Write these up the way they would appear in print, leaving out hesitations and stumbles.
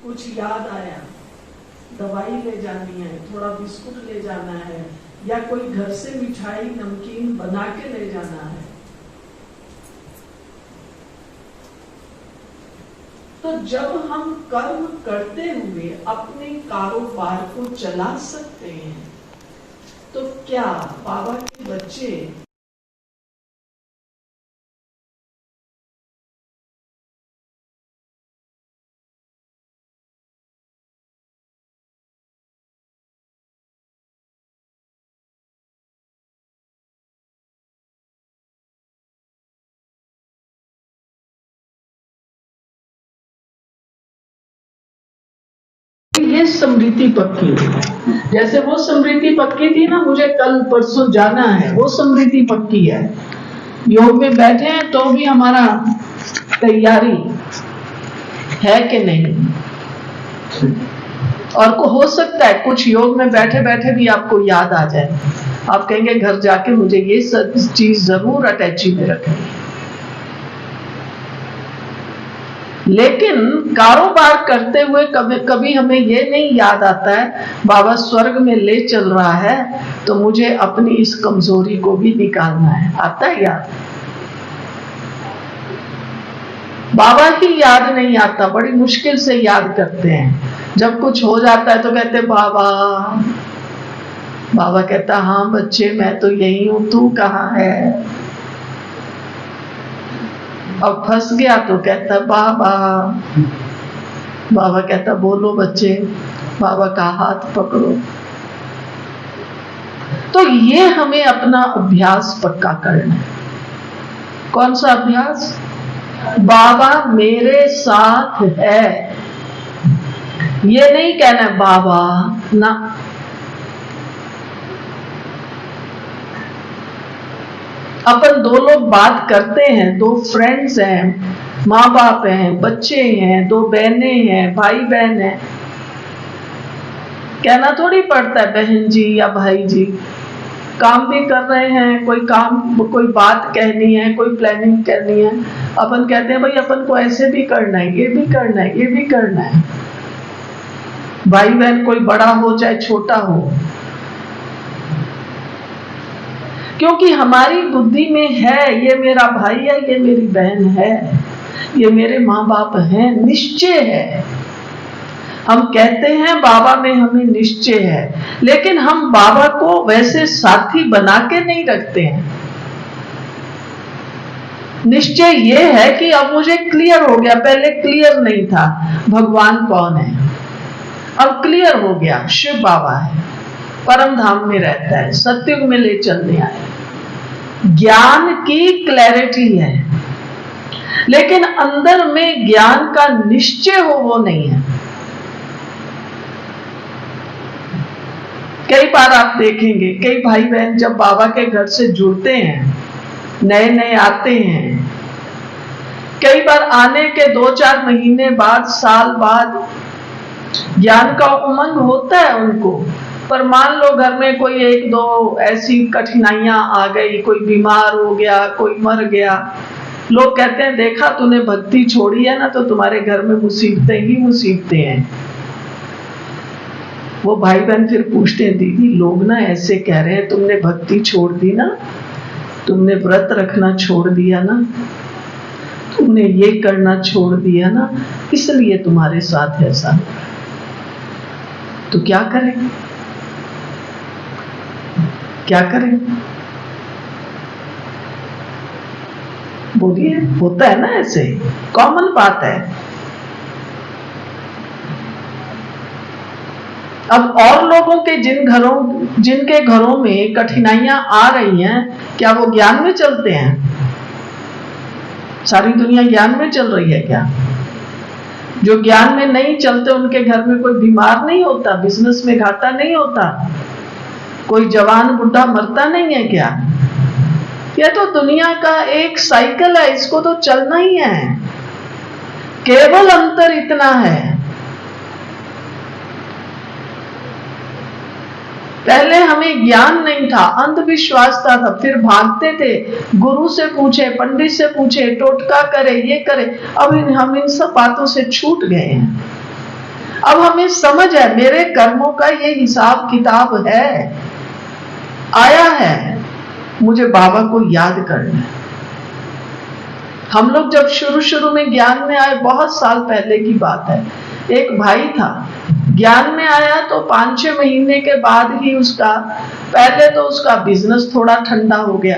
कुछ याद आया, दवाई ले जानी है, थोड़ा बिस्कुट ले जाना है, या कोई घर से मिठाई नमकीन बना के ले जाना है, तो जब हम कर्म करते हुए अपने कारोबार को चला सकते हैं, तो क्या बाबा के बच्चे ये स्मृति पक्की है। जैसे वो स्मृति पक्की थी ना, मुझे कल परसों जाना है, वो स्मृति पक्की है। योग में बैठे हैं तो भी हमारा तैयारी है कि नहीं। और को हो सकता है कुछ योग में बैठे बैठे भी आपको याद आ जाए, आप कहेंगे घर जाके मुझे ये चीज जरूर अटैची में रखनी। लेकिन कारोबार करते हुए कभी कभी हमें ये नहीं याद आता है बाबा स्वर्ग में ले चल रहा है, तो मुझे अपनी इस कमजोरी को भी निकालना है। आता है याद? बाबा ही याद नहीं आता, बड़ी मुश्किल से याद करते हैं। जब कुछ हो जाता है तो कहते बाबा, बाबा कहता हाँ बच्चे मैं तो यही हूं, तू कहाँ है? अब फंस गया तो कहता बाबा, बाबा कहता बोलो बच्चे, बाबा का हाथ पकड़ो। तो ये हमें अपना अभ्यास पक्का करना है। कौन सा अभ्यास? बाबा मेरे साथ है, ये नहीं कहना बाबा ना। अपन दो लोग बात करते हैं, दो फ्रेंड्स हैं, माँ बाप हैं, बच्चे हैं, दो बहनें हैं, भाई बहन हैं, कहना थोड़ी पड़ता है बहन जी या भाई जी। काम भी कर रहे हैं, कोई काम, कोई बात कहनी है, कोई प्लानिंग करनी है, अपन कहते हैं भाई अपन को ऐसे भी करना है, ये भी करना है, ये भी करना है। भाई बहन कोई बड़ा हो चाहे छोटा हो, क्योंकि हमारी बुद्धि में है ये मेरा भाई है, ये मेरी बहन है, ये मेरे माँ बाप हैं, निश्चय है। हम कहते हैं बाबा में हमें निश्चय है, लेकिन हम बाबा को वैसे साथी बना के नहीं रखते हैं। निश्चय ये है कि अब मुझे क्लियर हो गया, पहले क्लियर नहीं था भगवान कौन है, अब क्लियर हो गया शिव बाबा है, परम धाम में रहता है, सत्युग में ले चलने आए। ज्ञान की क्लैरिटी है, लेकिन अंदर में ज्ञान का निश्चय हो वो नहीं है। कई बार आप देखेंगे कई भाई बहन जब बाबा के घर से जुड़ते हैं, नए नए आते हैं, कई बार आने के 2-4 महीने बाद, साल बाद ज्ञान का उमंग होता है उनको, पर मान लो घर में कोई 1-2 ऐसी कठिनाइयां आ गई, कोई बीमार हो गया, कोई मर गया, लोग कहते हैं देखा तूने भक्ति छोड़ी है ना, तो तुम्हारे घर में मुसीबतें ही मुसीबतें हैं। वो भाई बहन फिर पूछते हैं दीदी लोग ना ऐसे कह रहे हैं तुमने भक्ति छोड़ दी ना, तुमने व्रत रखना छोड़ दिया ना, तुमने ये करना छोड़ दिया ना, इसलिए तुम्हारे साथ ऐसा। तो क्या करें, क्या करें? बोलिए, होता है ना ऐसे, कॉमन बात है। अब और लोगों के जिनके घरों में कठिनाइयां आ रही हैं, क्या वो ज्ञान में चलते हैं? सारी दुनिया ज्ञान में चल रही है क्या? जो ज्ञान में नहीं चलते उनके घर में कोई बीमार नहीं होता, बिजनेस में घाटा नहीं होता, कोई जवान बुढ़ा मरता नहीं है क्या? यह तो दुनिया का एक साइकिल है, इसको तो चलना ही है। केवल अंतर इतना है, पहले हमें ज्ञान नहीं था, अंधविश्वास था, फिर भागते थे, गुरु से पूछे, पंडित से पूछे, टोटका करे, ये करे। अब हम इन सब बातों से छूट गए हैं। अब हमें समझ है मेरे कर्मों का ये हिसाब किताब है, आया है, मुझे बाबा को याद करना है। हम लोग जब शुरू शुरू में ज्ञान में आए, बहुत साल पहले की बात है, एक भाई था, ज्ञान में आया तो 5-6 महीने के बाद ही उसका, पहले तो उसका बिजनेस थोड़ा ठंडा हो गया।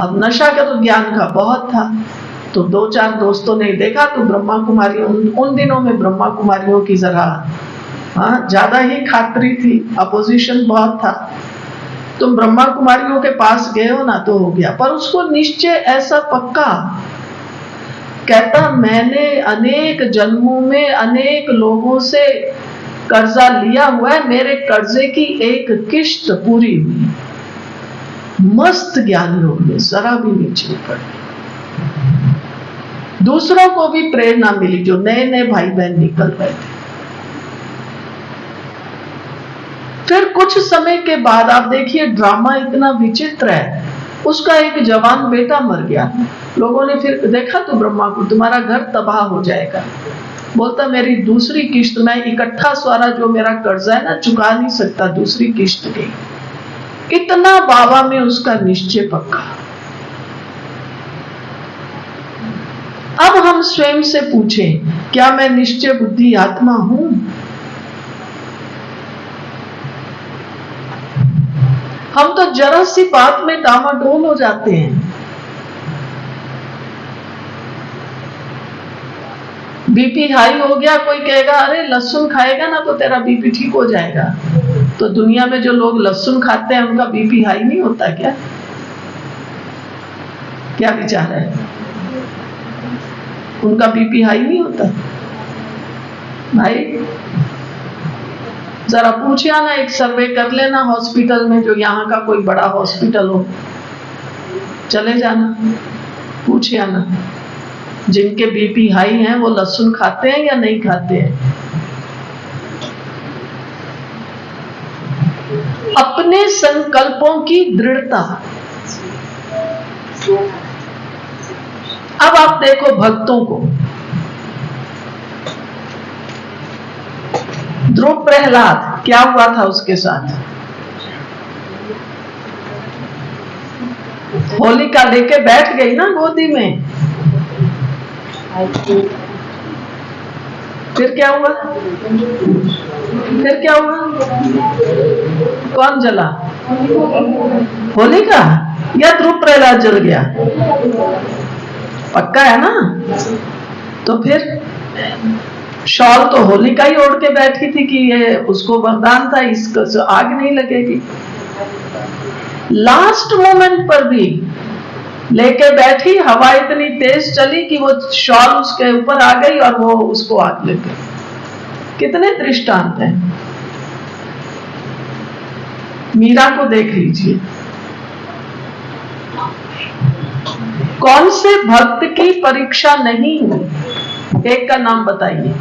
अब नशा का तो ज्ञान का बहुत था, तो 2-4 दोस्तों ने देखा तो ब्रह्मा कुमारी, उन दिनों में ब्रह्मा कुमारियों की जरा ज्यादा ही खातरी थी, अपोजिशन बहुत था। तुम ब्रह्मा कुमारियों के पास गए हो ना तो हो गया। पर उसको निश्चय ऐसा पक्का, कहता मैंने अनेक जन्मों में अनेक लोगों से कर्जा लिया हुआ है, मेरे कर्जे की एक किश्त पूरी हुई। मस्त ज्ञान लोग में जरा भी नीचे पड़े। दूसरों को भी प्रेरणा मिली, जो नए नए भाई बहन निकल रहे थे। फिर कुछ समय के बाद आप देखिए ड्रामा इतना विचित्र है, उसका एक जवान बेटा मर गया। लोगों ने फिर देखा तो ब्रह्मा को, तुम्हारा घर तबाह हो जाएगा। बोलता मेरी दूसरी किश्त, मैं इकट्ठा सारा जो मेरा कर्जा है ना चुका नहीं सकता, दूसरी किश्त की। इतना बाबा में उसका निश्चय पक्का। अब हम स्वयं से पूछें, क्या मैं निश्चय बुद्धि आत्मा हूं? हम तो जरा सी बात में डामाडोल हो जाते हैं। बीपी हाई हो गया, कोई कहेगा अरे लहसुन खाएगा ना तो तेरा बीपी ठीक हो जाएगा। तो दुनिया में जो लोग लहसुन खाते हैं उनका बीपी हाई नहीं होता क्या? क्या विचार है? उनका बीपी हाई नहीं होता? भाई जरा पूछिए ना, एक सर्वे कर लेना हॉस्पिटल में, जो यहाँ का कोई बड़ा हॉस्पिटल हो, चले जाना, पूछिए ना जिनके बीपी हाई हैं वो लहसुन खाते हैं या नहीं खाते हैं। अपने संकल्पों की दृढ़ता। अब आप देखो भक्तों को, ध्रुव प्रहलाद, क्या हुआ था उसके साथ? होलिका लेके बैठ गई ना गोदी में, फिर क्या हुआ? फिर क्या हुआ? कौन जला? होलिका या ध्रुव प्रहलाद जल गया? पक्का है ना? तो फिर शॉल तो होलिका ही ओढ़ के बैठी थी कि ये उसको वरदान था, इसको आग नहीं लगेगी। लास्ट मोमेंट पर भी लेके बैठी, हवा इतनी तेज चली कि वो शॉल उसके ऊपर आ गई और वो उसको आग लग गई। कितने दृष्टांत हैं। मीरा को देख लीजिए, कौन से भक्त की परीक्षा नहीं हुई? एक का नाम बताइए।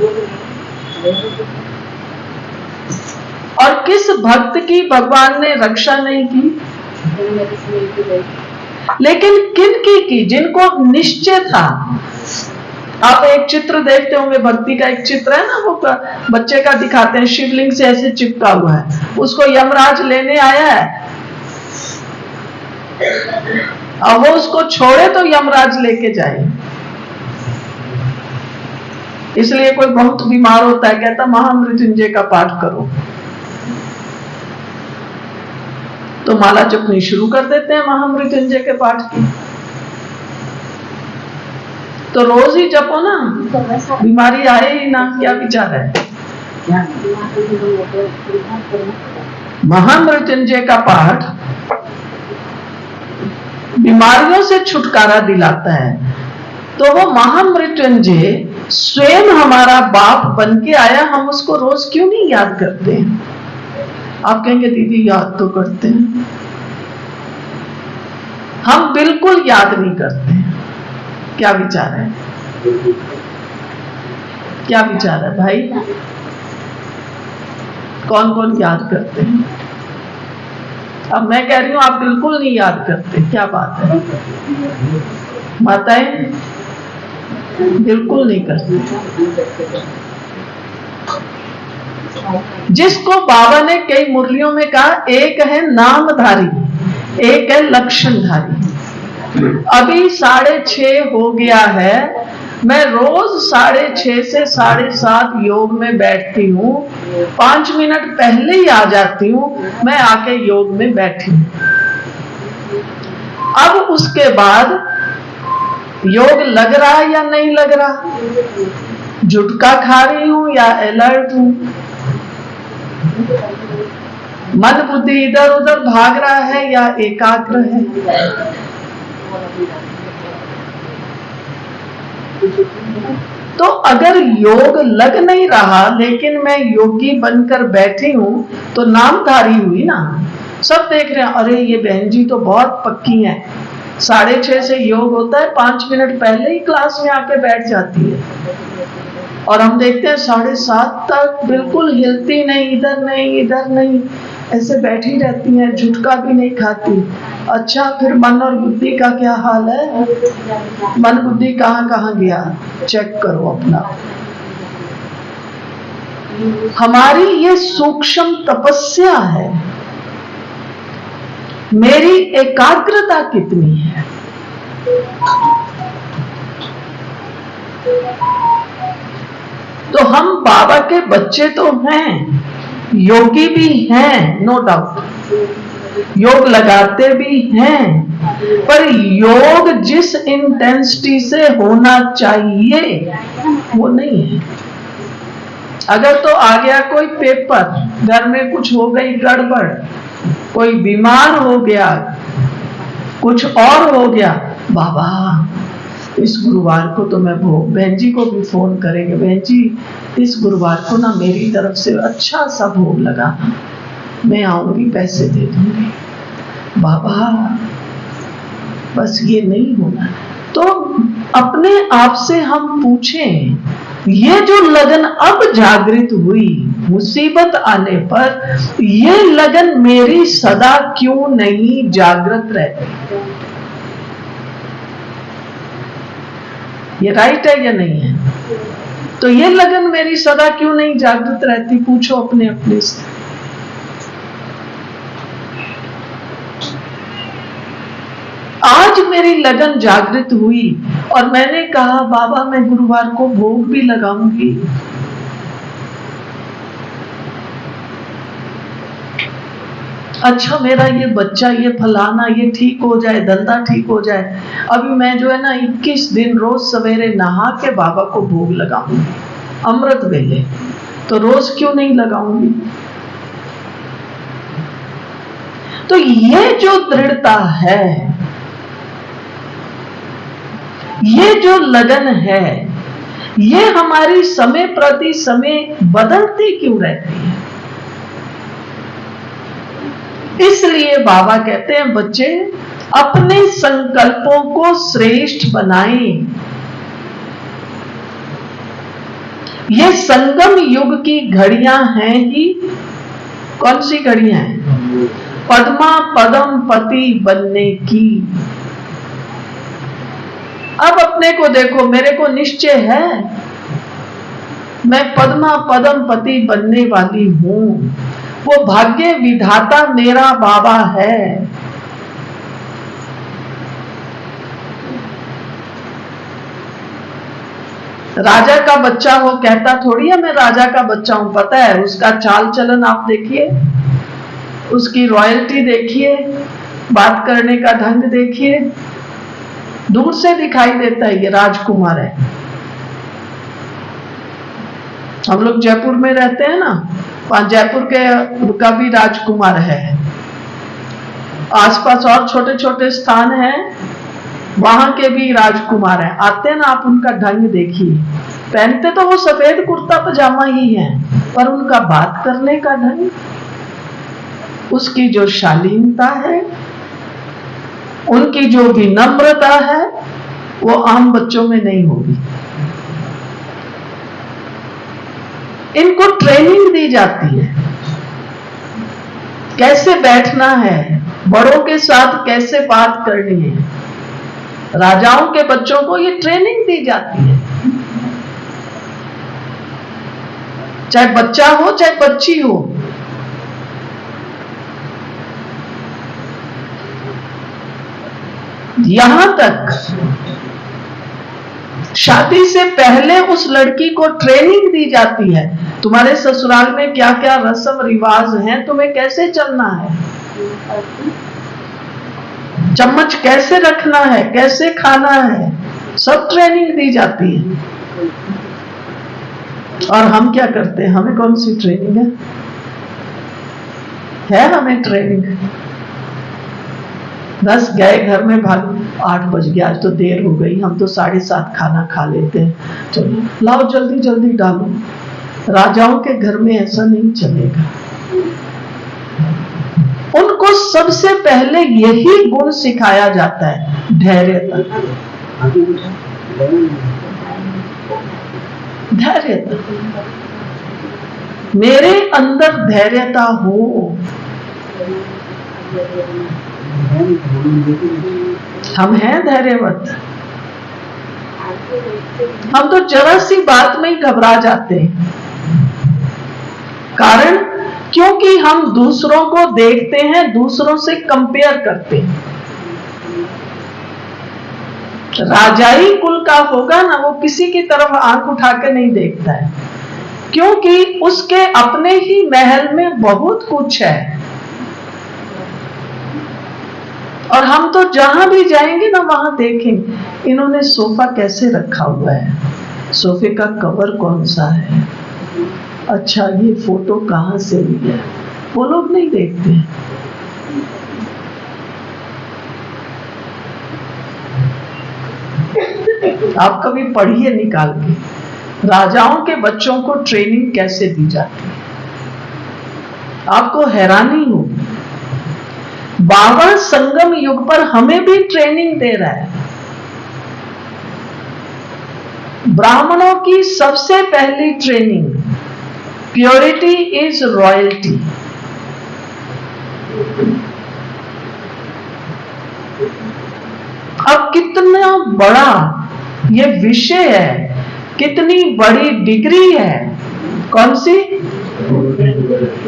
और किस भक्त की भगवान ने रक्षा नहीं की? लेकिन किन की? जिनको निश्चय था। आप एक चित्र देखते होंगे, भक्ति का एक चित्र है ना, वो बच्चे का दिखाते हैं, शिवलिंग से ऐसे चिपका हुआ है, उसको यमराज लेने आया है और वो उसको छोड़े तो यमराज लेके जाए। इसलिए कोई बहुत बीमार होता है, कहता महामृत्युंजय का पाठ करो, तो माला जपनी शुरू कर देते हैं महामृत्युंजय के पाठ की। तो रोज ही जपो ना, बीमारी आए ही ना। क्या विचार है? महामृत्युंजय का पाठ बीमारियों से छुटकारा दिलाता है। तो वो महामृत्युंजय स्वयं हमारा बाप बन के आया, हम उसको रोज क्यों नहीं याद करते हैं? आप कहेंगे दीदी याद तो करते हैं। हम बिल्कुल याद नहीं करते हैं। क्या विचार है? क्या विचार है भाई? कौन कौन याद करते हैं? अब मैं कह रही हूं आप बिल्कुल नहीं याद करते, क्या बात है? माताएं बिल्कुल नहीं करती। जिसको बाबा ने कई मुरलियों में कहा, एक है नामधारी, एक है लक्षणधारी। अभी 6:30 हो गया है, मैं रोज 6:30 से 7:30 योग में बैठती हूँ। 5 मिनट पहले ही आ जाती हूँ, मैं आके योग में बैठी हूँ। अब उसके बाद योग लग रहा है या नहीं लग रहा, झुटका खा रही हूँ या अलर्ट हूँ, मन बुद्धि इधर उधर भाग रहा है या एकाग्र है। तो अगर योग लग नहीं रहा लेकिन मैं योगी बनकर बैठी हूं तो नामधारी हुई ना। सब देख रहे हैं, अरे ये बहन जी तो बहुत पक्की है, 6:30 से योग होता है, 5 मिनट पहले ही क्लास में आके बैठ जाती है। और हम देखते हैं 7:30 तक बिल्कुल हिलती नहीं, इधर नहीं इधर नहीं, ऐसे बैठी रहती हैं, झुटका भी नहीं खाती। अच्छा, फिर मन और बुद्धि का क्या हाल है? मन बुद्धि कहाँ कहाँ गया, चेक करो अपना। हमारी ये सूक्ष्म तपस्या है, मेरी एकाग्रता कितनी है। तो हम बाबा के बच्चे तो हैं, योगी भी हैं, नो डाउट, योग लगाते भी हैं, पर योग जिस इंटेंसिटी से होना चाहिए वो नहीं है। अगर तो आ गया कोई पेपर, घर में कुछ हो गई गड़बड़, कोई बीमार हो गया, कुछ और हो गया, बाबा इस गुरुवार को तो मैं भोग, बहन जी को भी फोन करेंगे, बहन जी इस गुरुवार को ना मेरी तरफ से अच्छा सा भोग लगाना, मैं आऊंगी, पैसे दे दूंगी। बाबा बस ये नहीं होना। तो अपने आप से हम पूछें, ये जो लगन अब जागृत हुई मुसीबत आने पर, ये लगन मेरी सदा क्यों नहीं जागृत रहती? ये राइट है या नहीं है? तो ये लगन मेरी सदा क्यों नहीं जागृत रहती? पूछो अपने अपने से। आज मेरी लगन जागृत हुई और मैंने कहा बाबा मैं गुरुवार को भोग भी लगाऊंगी। अच्छा मेरा ये बच्चा, ये फलाना, ये ठीक हो जाए, धंधा ठीक हो जाए। अभी मैं जो है ना 21 दिन रोज सवेरे नहा के बाबा को भोग लगाऊंगी अमृत वेले, तो रोज क्यों नहीं लगाऊंगी? तो ये जो दृढ़ता है, ये जो लगन है, ये हमारी समय प्रति समय बदलती क्यों रहती है? इसलिए बाबा कहते हैं बच्चे अपने संकल्पों को श्रेष्ठ बनाएं। ये संगम युग की घड़ियां हैं ही। कौन सी घड़ियां हैं? पद्मा पदम पति बनने की। अब अपने को देखो, मेरे को निश्चय है मैं पद्मा पदम पति बनने वाली हूं। वो भाग्य विधाता मेरा बाबा है। राजा का बच्चा हो कहता थोड़ी है मैं राजा का बच्चा हूं। पता है उसका चाल चलन आप देखिए, उसकी रॉयल्टी देखिए, बात करने का ढंग देखिए, दूर से दिखाई देता है ये राजकुमार है। हम लोग जयपुर में रहते हैं ना, वहां जयपुर के का भी राजकुमार है। आसपास और छोटे छोटे स्थान हैं, वहां के भी राजकुमार हैं। आते हैं ना, आप उनका ढंग देखिए। पहनते तो वो सफेद कुर्ता पजामा ही है, पर उनका बात करने का ढंग, उसकी जो शालीनता है, उनकी जो विनम्रता है, वो आम बच्चों में नहीं होगी। इनको ट्रेनिंग दी जाती है, कैसे बैठना है, बड़ों के साथ कैसे बात करनी है। राजाओं के बच्चों को ये ट्रेनिंग दी जाती है। चाहे बच्चा हो चाहे बच्ची हो। यहां तक शादी से पहले उस लड़की को ट्रेनिंग दी जाती है, तुम्हारे ससुराल में क्या क्या रस्म रिवाज हैं, तुम्हें कैसे चलना है, चम्मच कैसे रखना है, कैसे खाना है, सब ट्रेनिंग दी जाती है। और हम क्या करते हैं, हमें कौन सी ट्रेनिंग है हमें ट्रेनिंग? बस गए घर में, भाग 8 बज गया, आज तो देर हो गई, हम तो 7:30 खाना खा लेते हैं, चलो लाओ जल्दी जल्दी डालो। राजाओं के घर में ऐसा नहीं चलेगा। उनको सबसे पहले यही गुण सिखाया जाता है, धैर्यता। धैर्यता, मेरे अंदर धैर्यता हो। हम हैं धैर्यवत। हम तो जरा सी बात में ही घबरा जाते हैं। कारण क्योंकि हम दूसरों को देखते हैं, दूसरों से कंपेयर करते हैं। राजाई कुल का होगा ना, वो किसी की तरफ आंख उठा के नहीं देखता है, क्योंकि उसके अपने ही महल में बहुत कुछ है। और हम तो जहां भी जाएंगे ना, वहां देखेंगे इन्होंने सोफा कैसे रखा हुआ है, सोफे का कवर कौन सा है, अच्छा ये फोटो कहां से ली है, वो लोग नहीं देखते हैं। आप कभी पढ़िए निकाल के, राजाओं के बच्चों को ट्रेनिंग कैसे दी जाती है, आपको हैरानी होगी। बाबा संगम युग पर हमें भी ट्रेनिंग दे रहा है। ब्राह्मणों की सबसे पहली ट्रेनिंग, प्योरिटी इज रॉयल्टी। अब कितना बड़ा ये विषय है, कितनी बड़ी डिग्री है, कौन सी?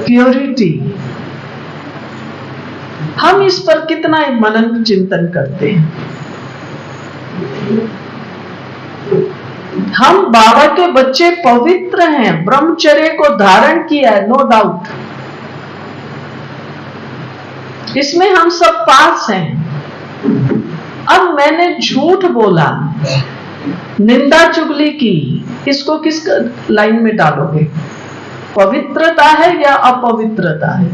प्योरिटी। हम इस पर कितना मनन चिंतन करते हैं। हम बाबा के बच्चे पवित्र हैं, ब्रह्मचर्य को धारण किया है, नो डाउट, इसमें हम सब पास हैं। अब मैंने झूठ बोला, निंदा चुगली की, इसको किस लाइन में डालोगे? पवित्रता है या अपवित्रता है?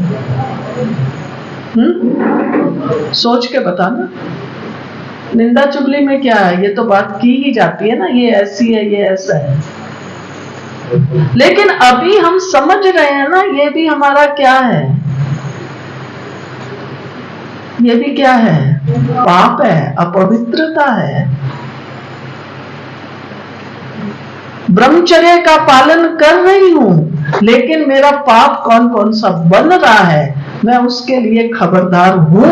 सोच के बताना। निंदा चुगली में क्या है? ये तो बात की ही जाती है ना, ये ऐसी है, ये ऐसा है। लेकिन अभी हम समझ रहे हैं ना, ये भी हमारा क्या है, ये भी क्या है? पाप है, अपवित्रता है। ब्रह्मचर्य का पालन कर रही हूं, लेकिन मेरा पाप कौन कौन सा बन रहा है, मैं उसके लिए खबरदार हूं।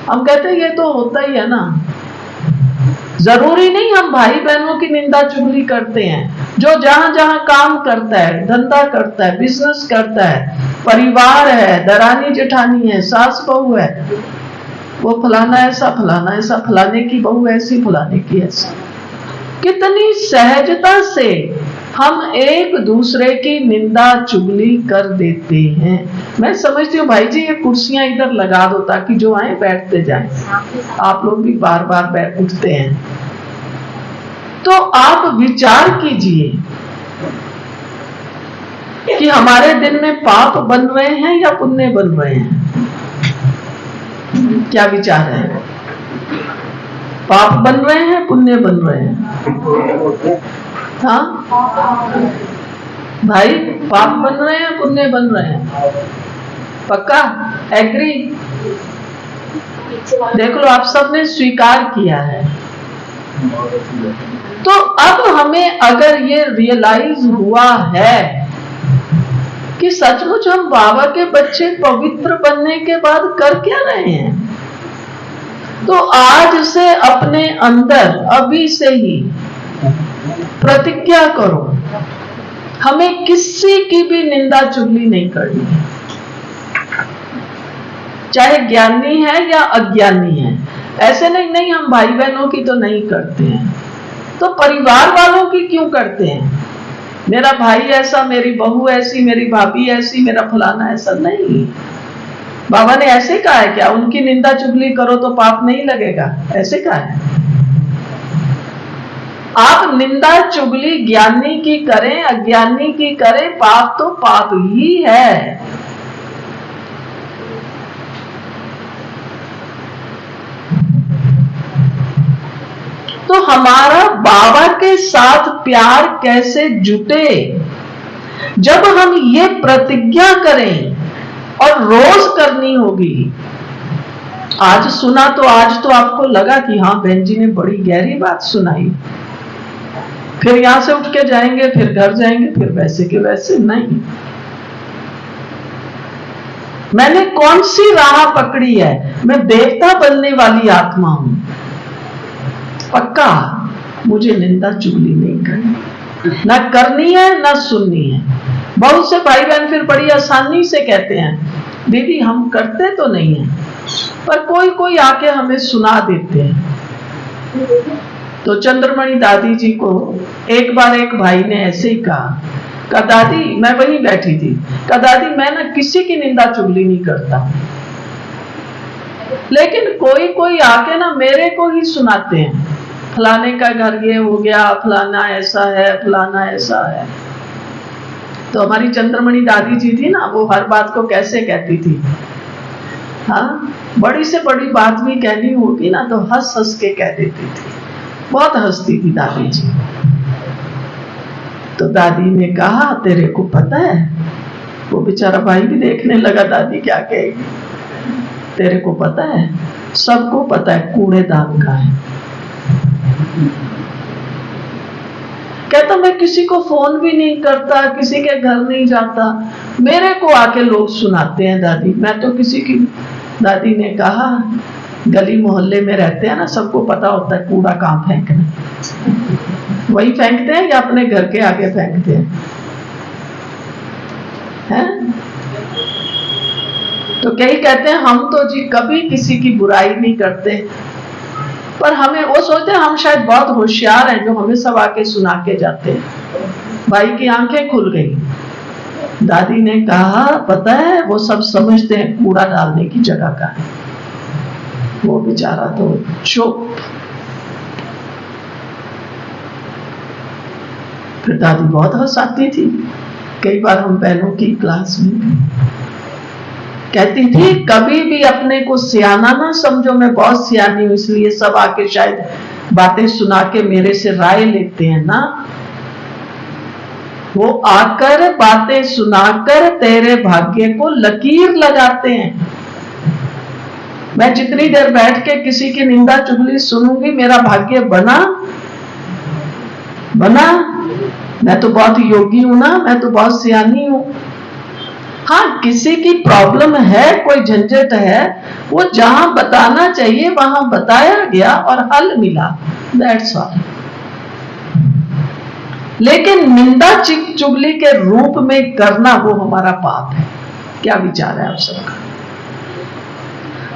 हम कहते हैं ये तो होता ही है ना, जरूरी नहीं हम भाई बहनों की निंदा चुगली करते हैं। जो जहां जहां काम करता है, धंधा करता है, बिजनेस करता है, परिवार है, दरानी जेठानी है, सास बहू है, वो फलाना ऐसा, फलाना ऐसा, फलाने की बहू ऐसी, फलाने की ऐसी, कितनी सहजता से हम एक दूसरे की निंदा चुगली कर देते हैं। मैं समझती हूँ भाई जी, ये कुर्सियां इधर लगा दो ताकि जो आए बैठते जाएं। आप लोग भी बार बार बैठ उठते हैं, तो आप विचार कीजिए कि हमारे दिन में पाप बन रहे हैं या पुण्य बन रहे हैं? क्या विचार है? पाप बन रहे हैं, पुण्य बन रहे हैं? हाँ भाई, पाप बन रहे हैं, पुण्य बन रहे हैं? पक्का एग्री? देख लो, आप सबने स्वीकार किया है। तो अब हमें अगर ये रियलाइज हुआ है कि सचमुच हम बाबा के बच्चे पवित्र बनने के बाद कर क्या रहे हैं, तो आज से अपने अंदर अभी से ही प्रतिज्ञा करो, हमें किसी की भी निंदा चुगली नहीं करनी है, चाहे ज्ञानी है या अज्ञानी है। ऐसे नहीं हम भाई बहनों की तो नहीं करते हैं, तो परिवार वालों की क्यों करते हैं? मेरा भाई ऐसा, मेरी बहू ऐसी, मेरी भाभी ऐसी, मेरा फलाना ऐसा। नहीं, बाबा ने ऐसे कहा है क्या? उनकी निंदा चुगली करो तो पाप नहीं लगेगा, ऐसे कहा है? आप निंदा चुगली ज्ञानी की करें, अज्ञानी की करें, पाप तो पाप ही है। तो हमारा बाबा के साथ प्यार कैसे जुटे? जब हम ये प्रतिज्ञा करें, और रोज करनी होगी। आज सुना तो आज तो आपको लगा कि हाँ बहन जी ने बड़ी गहरी बात सुनाई, फिर यहां से उठ के जाएंगे, फिर घर जाएंगे, फिर वैसे के वैसे। नहीं, मैंने कौन सी राह पकड़ी है? मैं देवता बनने वाली आत्मा हूं, पक्का। मुझे निंदा चुगली नहीं करनी, ना करनी है ना सुननी है। बहुत से भाई बहन फिर बड़ी आसानी से कहते हैं, दीदी हम करते तो नहीं है, पर कोई कोई आके हमें सुना देते हैं। तो चंद्रमणि दादी जी को एक बार एक भाई ने ऐसे ही कहा दादी, मैं वहीं बैठी थी, कहा दादी मैं ना किसी की निंदा चुगली नहीं करता, लेकिन कोई कोई आके ना मेरे को ही सुनाते हैं, फलाने का घर ये हो गया, फलाना ऐसा है, फलाना ऐसा है। तो हमारी चंद्रमणि दादी जी थी ना, वो हर बात को कैसे कहती थी, हाँ बड़ी से बड़ी बात भी कहनी होगी ना तो हंस हंस के कह देती थी, बहुत हंसती थी दादी जी। तो दादी ने कहा तेरे को पता है? वो बेचारा भाई भी देखने लगा दादी क्या कहेगी। तेरे को पता है? सबको पता है कूड़ेदान का है। कहता मैं किसी को फोन भी नहीं करता, किसी के घर नहीं जाता, मेरे को आके लोग सुनाते हैं दादी, मैं तो किसी की। दादी ने कहा गली मोहल्ले में रहते हैं ना, सबको पता होता है कूड़ा कहाँ फेंकना, वही फेंकते हैं या अपने घर के आगे फेंकते हैं? तो कई कहते हैं हम तो जी कभी किसी की बुराई नहीं करते, पर हमें वो सोचते हैं हम शायद बहुत होशियार हैं जो हमें सब आके सुना के जाते हैं। भाई की आंखें खुल गई। दादी ने कहा पता है वो सब समझते हैं कूड़ा डालने की जगह का है, वो बेचारा तो चुप। फिर दादी बहुत हंसाती थी। कई बार हम बहनों की क्लास में कहती थी कभी भी अपने को सियाना ना समझो, मैं बहुत सियानी हूं इसलिए सब आके शायद बातें सुना के मेरे से राय लेते हैं ना, वो आकर बातें सुनाकर तेरे भाग्य को लकीर लगाते हैं। मैं जितनी देर बैठ के किसी की निंदा चुगली सुनूंगी मेरा भाग्य बना, मैं तो बहुत योगी हूं ना, मैं तो बहुत सियानी हूं। हाँ किसी की प्रॉब्लम है, कोई झंझट है, वो जहां बताना चाहिए वहां बताया गया और हल मिला, दैट्स ऑल। लेकिन निंदा चुगली के रूप में करना वो हमारा पाप है। क्या विचार है आप सबका?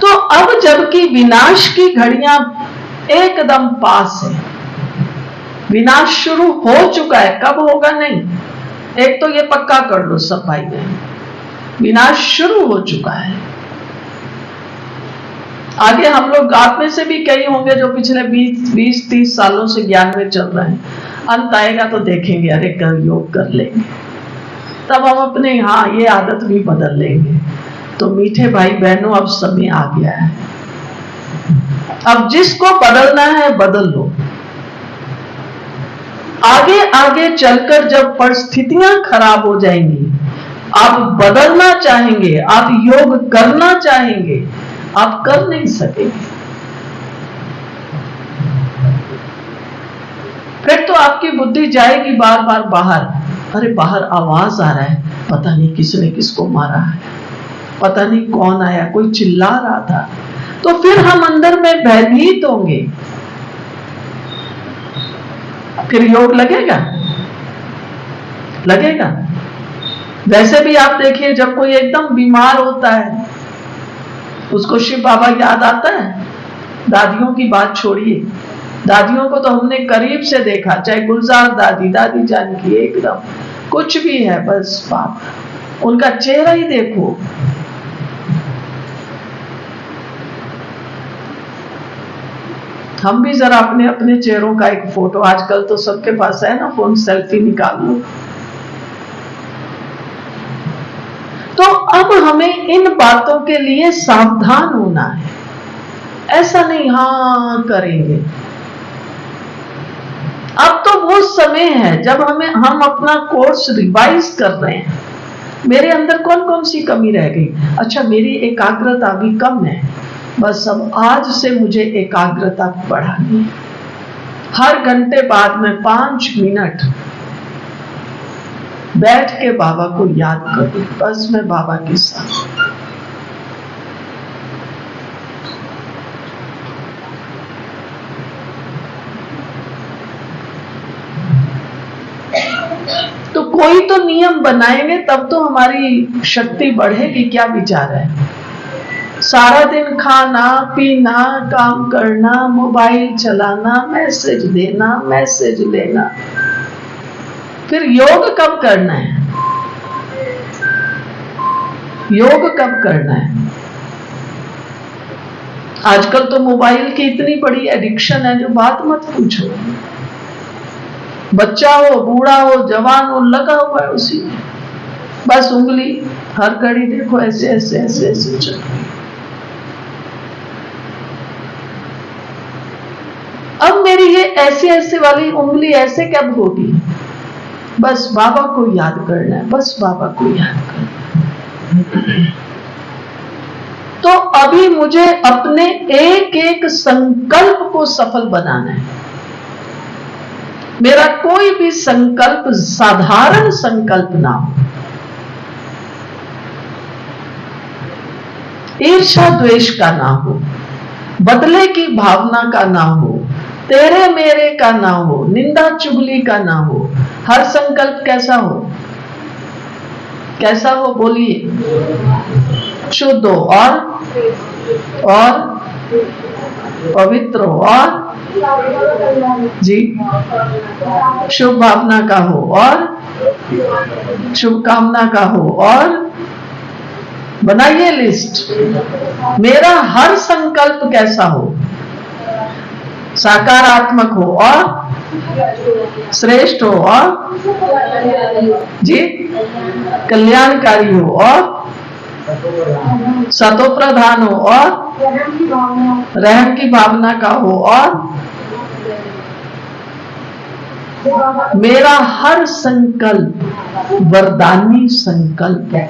तो अब जबकि विनाश की घड़ियां एकदम पास है, विनाश शुरू हो चुका है, कब होगा नहीं, एक तो ये पक्का कर लो सब भाई बहन, विनाश शुरू हो चुका है। आगे हम लोग आप में से भी कई होंगे जो पिछले 20-30 सालों से ज्ञान में चल रहे हैं, अंत आएगा तो देखेंगे अरे कल योग कर लेंगे, तब हम अपने हाँ ये आदत भी बदल लेंगे। तो मीठे भाई बहनों अब समय आ गया है, अब जिसको बदलना है बदल लो। आगे आगे चलकर जब परिस्थितियां खराब हो जाएंगी, आप बदलना चाहेंगे, आप योग करना चाहेंगे, आप कर नहीं सकेंगे। फिर तो आपकी बुद्धि जाएगी बार बार बाहर, अरे बाहर आवाज आ रहा है, पता नहीं किसने किसको मारा है, पता नहीं कौन आया, कोई चिल्ला रहा था। तो फिर हम अंदर में भयभीत होंगे। फिर योग लगेगा? लगेगा? वैसे भी आप देखिए, जब कोई एकदम बीमार होता है उसको शिव बाबा याद आता है? दादियों की बात छोड़िए, दादियों को तो हमने करीब से देखा, चाहे गुलजार दादी, दादी जानकी, एकदम कुछ भी है, बस बाप, उनका चेहरा ही देखो। हम भी जरा अपने अपने चेहरों का एक फोटो, आजकल तो सबके पास है ना फोन, सेल्फी निकाल लो। तो अब हमें इन बातों के लिए सावधान होना है। ऐसा नहीं हाँ करेंगे। अब तो वो समय है जब हम अपना कोर्स रिवाइज कर रहे हैं। मेरे अंदर कौन कौन सी कमी रह गई? अच्छा, मेरी एकाग्रता भी कम है, बस अब आज से मुझे एकाग्रता बढ़ानी है। हर घंटे बाद में 5 मिनट बैठ के बाबा को याद करूं, बस मैं बाबा के साथ। तो कोई तो नियम बनाएंगे तब तो हमारी शक्ति बढ़ेगी। क्या विचार है? सारा दिन खाना पीना, काम करना, मोबाइल चलाना, मैसेज देना, मैसेज लेना, फिर योग कब करना है? योग कब करना है? आजकल तो मोबाइल की इतनी बड़ी एडिक्शन है जो बात मत पूछो। बच्चा हो, बूढ़ा हो, जवान हो, लगा हुआ है उसी में, बस उंगली हर घड़ी देखो ऐसे ऐसे ऐसे ऐसे चल रही। अब मेरी ये ऐसे ऐसे वाली उंगली ऐसे कब होगी? बस बाबा को याद करना है, बस बाबा को याद करना है। तो अभी मुझे अपने एक एक संकल्प को सफल बनाना है। मेरा कोई भी संकल्प साधारण संकल्प ना हो, ईर्ष्या द्वेष का ना हो, बदले की भावना का ना हो, तेरे मेरे का ना हो, निंदा चुगली का ना हो। हर संकल्प कैसा हो? कैसा हो बोलिए? शुद्ध हो और पवित्र हो और जी शुभ भावना का हो और शुभकामना का हो। और बनाइए लिस्ट, मेरा हर संकल्प कैसा हो? सकारात्मक हो और श्रेष्ठ हो और जी कल्याणकारी हो और सतोप्रधान हो और रहम की भावना का हो। और मेरा हर संकल्प वरदानी संकल्प है,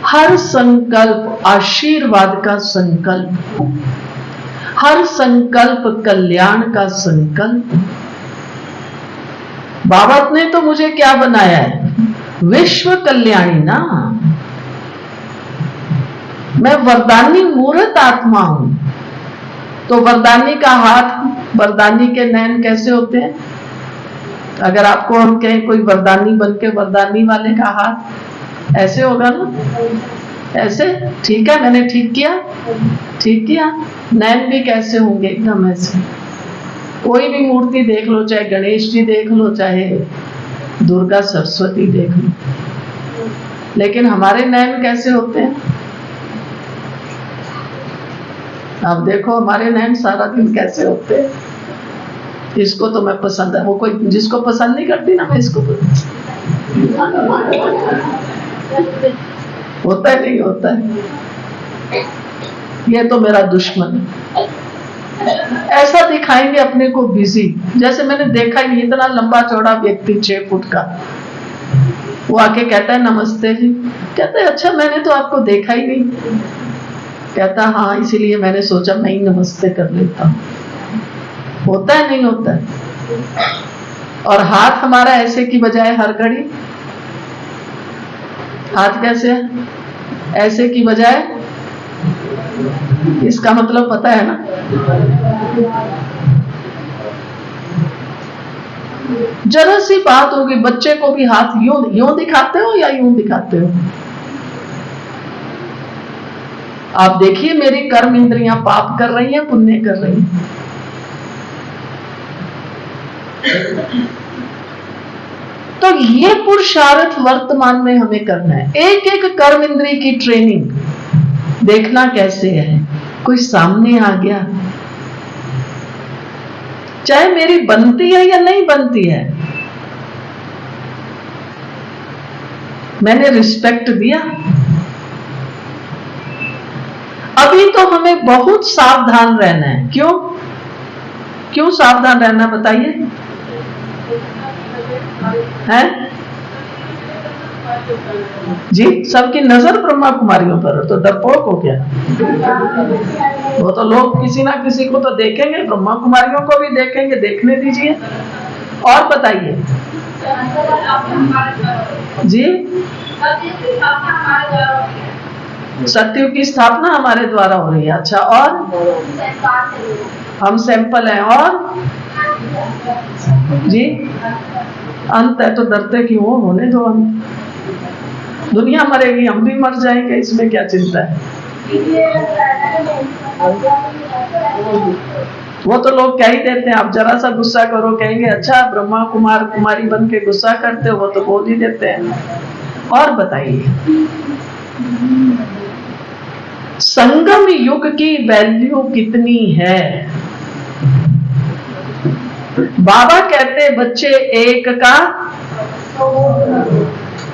हर संकल्प आशीर्वाद का संकल्प, हर संकल्प कल्याण का संकल्प। बाबा ने तो मुझे क्या बनाया है? विश्व कल्याणी ना। मैं वरदानी मूर्त आत्मा हूं। तो वरदानी का हाथ, वरदानी के नयन कैसे होते हैं? अगर आपको हम कहें कोई वरदानी बन के, वरदानी वाले का हाथ ऐसे होगा ना, ऐसे। ठीक है, मैंने ठीक किया, ठीक किया। नयन भी कैसे होंगे? एकदम ऐसे। कोई भी मूर्ति देख लो, चाहे गणेश जी देख लो, चाहे दुर्गा सरस्वती देख लो, लेकिन हमारे नयन कैसे होते हैं? अब देखो हमारे नयन सारा दिन कैसे होते हैं। इसको तो मैं पसंद है, वो कोई जिसको पसंद नहीं करती ना, मैं इसको होता है, नहीं होता है, ये तो मेरा दुश्मन है। ऐसा दिखाएंगे अपने को बिजी, जैसे मैंने देखा ही नहीं, इतना लंबा चौड़ा व्यक्ति 6 फुट का, वो आके कहता है नमस्ते जी। कहते हैं अच्छा, मैंने तो आपको देखा ही नहीं। कहता हाँ, इसीलिए मैंने सोचा मैं ही नमस्ते कर लेता हूँ। होता है, नहीं होता है? और हाथ हमारा ऐसे की बजाय हर घड़ी, हाथ कैसे है? ऐसे की बजाय, इसका मतलब पता है ना? जरा सी बात होगी, बच्चे को भी हाथ यूं दिखाते हो या यूं दिखाते हो? आप देखिए मेरी कर्म इंद्रियां पाप कर रही हैं, पुण्य कर रही हैं। तो ये पुरुषार्थ वर्तमान में हमें करना है। एक एक कर्म इंद्रिय की ट्रेनिंग देखना कैसे है। कोई सामने आ गया, चाहे मेरी बनती है या नहीं बनती है, मैंने रिस्पेक्ट दिया। अभी तो हमें बहुत सावधान रहना है। क्यों सावधान रहना, बताइए? हैं? जी, सबकी नजर ब्रह्मा कुमारियों पर, तो डरपोक हो क्या? वो तो लोग किसी ना किसी को तो देखेंगे, ब्रह्मा कुमारियों को भी देखेंगे, देखने दीजिए। और बताइए जी। सत्युग की स्थापना हमारे द्वारा हो रही है। अच्छा, और हम सैंपल हैं। और जी, अंत है तो डरते क्यों हो? होने दो अंत। दुनिया मरेगी, हम भी मर जाएंगे, इसमें क्या चिंता है? वो तो लोग कह ही देते हैं, आप जरा सा गुस्सा करो कहेंगे अच्छा ब्रह्मा कुमार कुमारी बन के गुस्सा करते हो, वो तो बोल ही देते हैं। और बताइए, संगम युग की वैल्यू कितनी है? बाबा कहते बच्चे एक का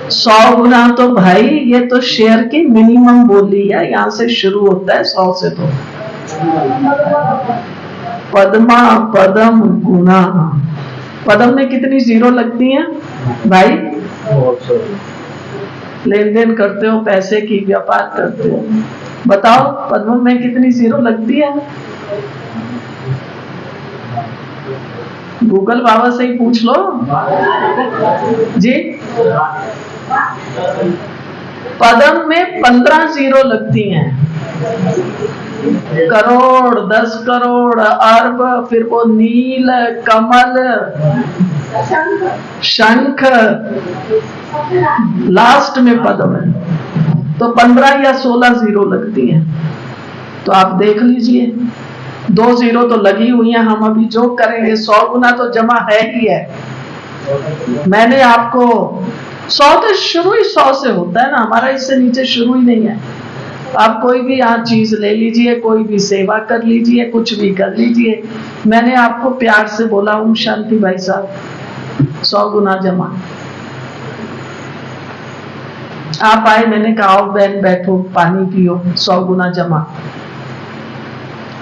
100 गुना। तो भाई ये तो शेयर की मिनिमम बोली है, यहां से शुरू होता है 100 से। तो पद्मा पदम गुना, पदम में कितनी जीरो लगती हैं भाई? लेन देन करते हो, पैसे की व्यापार करते हो, बताओ पद्म में कितनी जीरो लगती है? गूगल बाबा से ही पूछ लो जी। पदम में 15 जीरो लगती हैं। करोड़, 10 करोड़, अरब, फिर वो नील, कमल, शंख, लास्ट में पद्म है, तो 15 या 16 जीरो लगती हैं। तो आप देख लीजिए, 2 जीरो तो लगी हुई हैं। हम अभी जो करेंगे 100 गुना तो जमा है ही है। मैंने आपको 100 तो शुरू ही 100 से होता है ना, हमारा इससे नीचे शुरू ही नहीं है। आप कोई भी यहाँ चीज ले लीजिए, कोई भी सेवा कर लीजिए, कुछ भी कर लीजिए। मैंने आपको प्यार से बोला ओम शांति भाई साहब, 100 गुना जमा। आप आए, मैंने कहा आओ बहन बैठो, पानी पियो, 100 गुना जमा।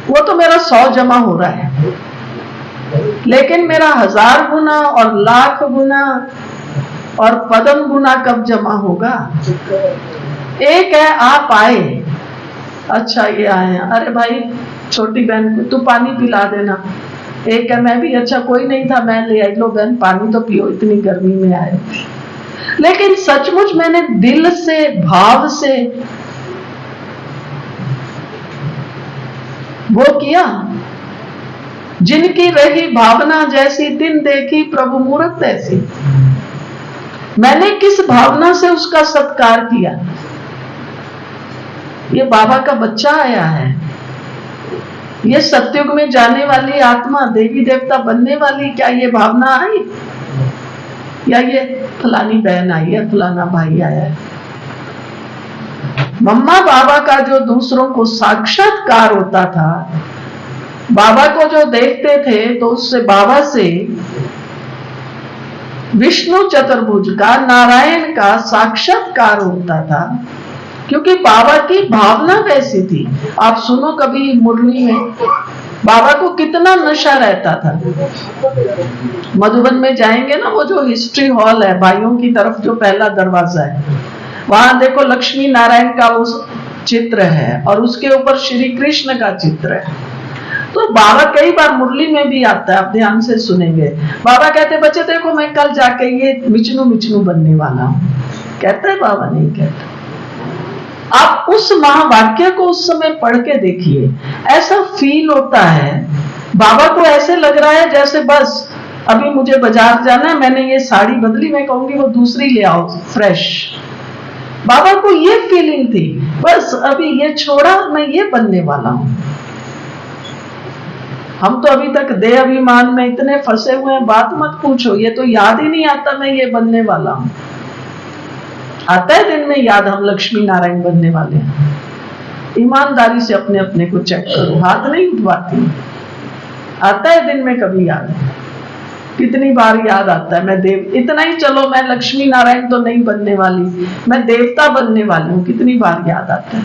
वो तो मेरा 100 जमा हो रहा है, लेकिन मेरा 1000 गुना और लाख गुना और पद्म गुना कब जमा होगा? एक है आप आए, अच्छा ये आए हैं, अरे भाई छोटी बहन को तू पानी पिला देना। एक है मैं भी, अच्छा कोई नहीं था मैं ले आई, लो बहन पानी तो पियो, इतनी गर्मी में आए। लेकिन सचमुच मैंने दिल से, भाव से वो किया। जिनकी रही भावना जैसी, दिन देखी प्रभु मूरत ऐसी। मैंने किस भावना से उसका सत्कार किया? ये बाबा का बच्चा आया है, ये सत्युग में जाने वाली आत्मा, देवी देवता बनने वाली, क्या ये भावना आई? या ये फलानी बहन आई है, फलाना भाई आया है? मम्मा बाबा का जो दूसरों को साक्षात्कार होता था, बाबा को जो देखते थे, तो उससे बाबा से विष्णु चतुर्भुज का, नारायण का साक्षात्कार होता था, क्योंकि बाबा की भावना वैसी थी। आप सुनो कभी मुरली में बाबा को कितना नशा रहता था। मधुबन में जाएंगे ना, वो जो हिस्ट्री हॉल है भाइयों की तरफ, जो पहला दरवाजा है, वहां देखो लक्ष्मी नारायण का उस चित्र है और उसके ऊपर श्री कृष्ण का चित्र है। तो बाबा कई बार मुरली में भी आता है, आप ध्यान से सुनेंगे। बाबा कहते बच्चे देखो मैं कल जाके ये मिचनू मिचनू बनने वाला हूं। कहता है बाबा? नहीं कहता। आप उस महावाक्य को उस समय पढ़ के देखिए, ऐसा फील होता है। बाबा को ऐसे लग रहा है जैसे बस अभी मुझे बाजार जाना है, मैंने ये साड़ी बदली, मैं कहूंगी वो दूसरी ले आओ फ्रेश। बाबा को ये फीलिंग थी, बस अभी ये छोड़ा, मैं ये बनने वाला हूं। हम तो अभी तक देह अभिमान में इतने फंसे हुए हैं, बात मत पूछो, ये तो याद ही नहीं आता मैं ये बनने वाला हूं। आता है दिन में याद हम लक्ष्मी नारायण बनने वाले हैं? ईमानदारी से अपने अपने को चेक करो, हाथ नहीं उठवाती। आता है दिन में कभी याद? कितनी बार याद आता है मैं देव, इतना ही चलो मैं लक्ष्मी नारायण तो नहीं बनने वाली, मैं देवता बनने वाली हूँ, कितनी बार याद आता है?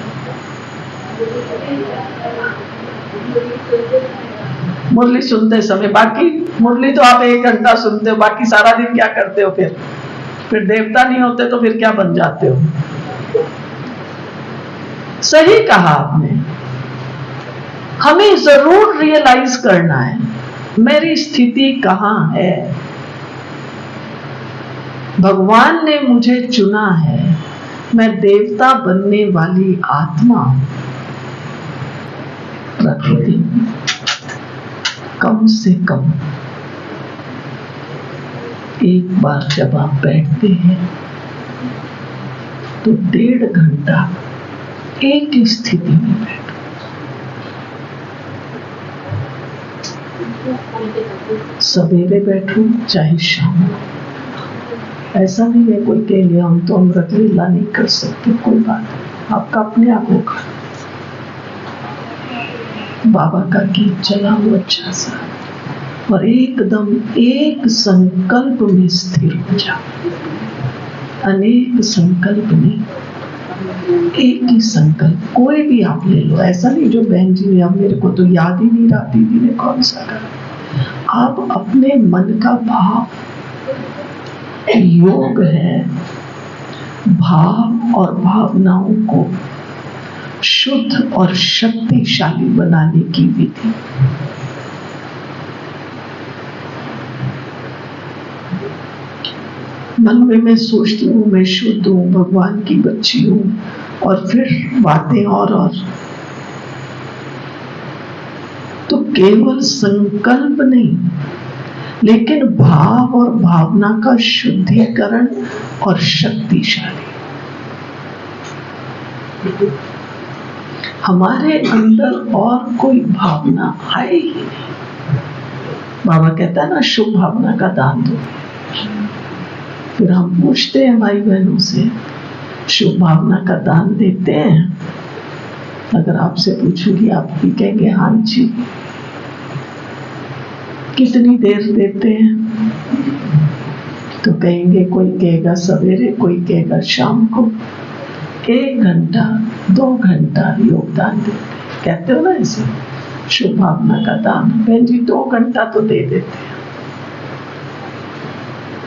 मुरली सुनते समय, बाकी मुरली तो आप 1 घंटा सुनते हो, बाकी सारा दिन क्या करते हो? फिर देवता नहीं होते तो फिर क्या बन जाते हो? सही कहा आपने, हमें जरूर रियलाइज करना है मेरी स्थिति कहां है। भगवान ने मुझे चुना है, मैं देवता बनने वाली आत्मा। प्रतिदिन कम से कम एक बार जब आप बैठते हैं तो 1.5 घंटा एक ही स्थिति में बैठो। सवेरे बैठो चाहे शाम, ऐसा नहीं है कोई कह लिया हम तो अमृत वेला नहीं कर सकते, कोई बात नहीं, आपका अपने आप होगा। बाबा का गीत चलाओ अच्छा सा, और एकदम एक संकल्प में स्थिर हो जाओ। अनेक संकल्प नहीं, एक ही संकल्प, कोई भी आप ले लो। ऐसा नहीं जो बहन जी ने, अब मेरे को तो याद ही नहीं रहा दीदी ने कौन सा करा। आप अपने मन का भाव, योग है भाव और भावनाओं को शुद्ध और शक्तिशाली बनाने की विधि। मन में मैं सोचती हूँ मैं शुद्ध हूँ, भगवान की बच्ची हूँ, और फिर बातें और तो केवल संकल्प नहीं, लेकिन भाव और भावना का शुद्धिकरण और शक्तिशाली। हमारे अंदर और कोई भावना है ही नहीं। बाबा कहता है ना, शुभ भावना का दान दो। फिर हम पूछते हैं भाई बहनों से, शुभ भावना का दान देते हैं? अगर आपसे पूछूंगी आप भी कहेंगे हाँ जी। कितनी देर देते हैं? तो कहेंगे, कोई कहेगा सवेरे, कोई कहेगा शाम को। 1 घंटा 2 घंटा योगदान देते, कहते हो ना ऐसे, शुभ भावना का दान। बहन जी 2 घंटा तो दे देते हैं।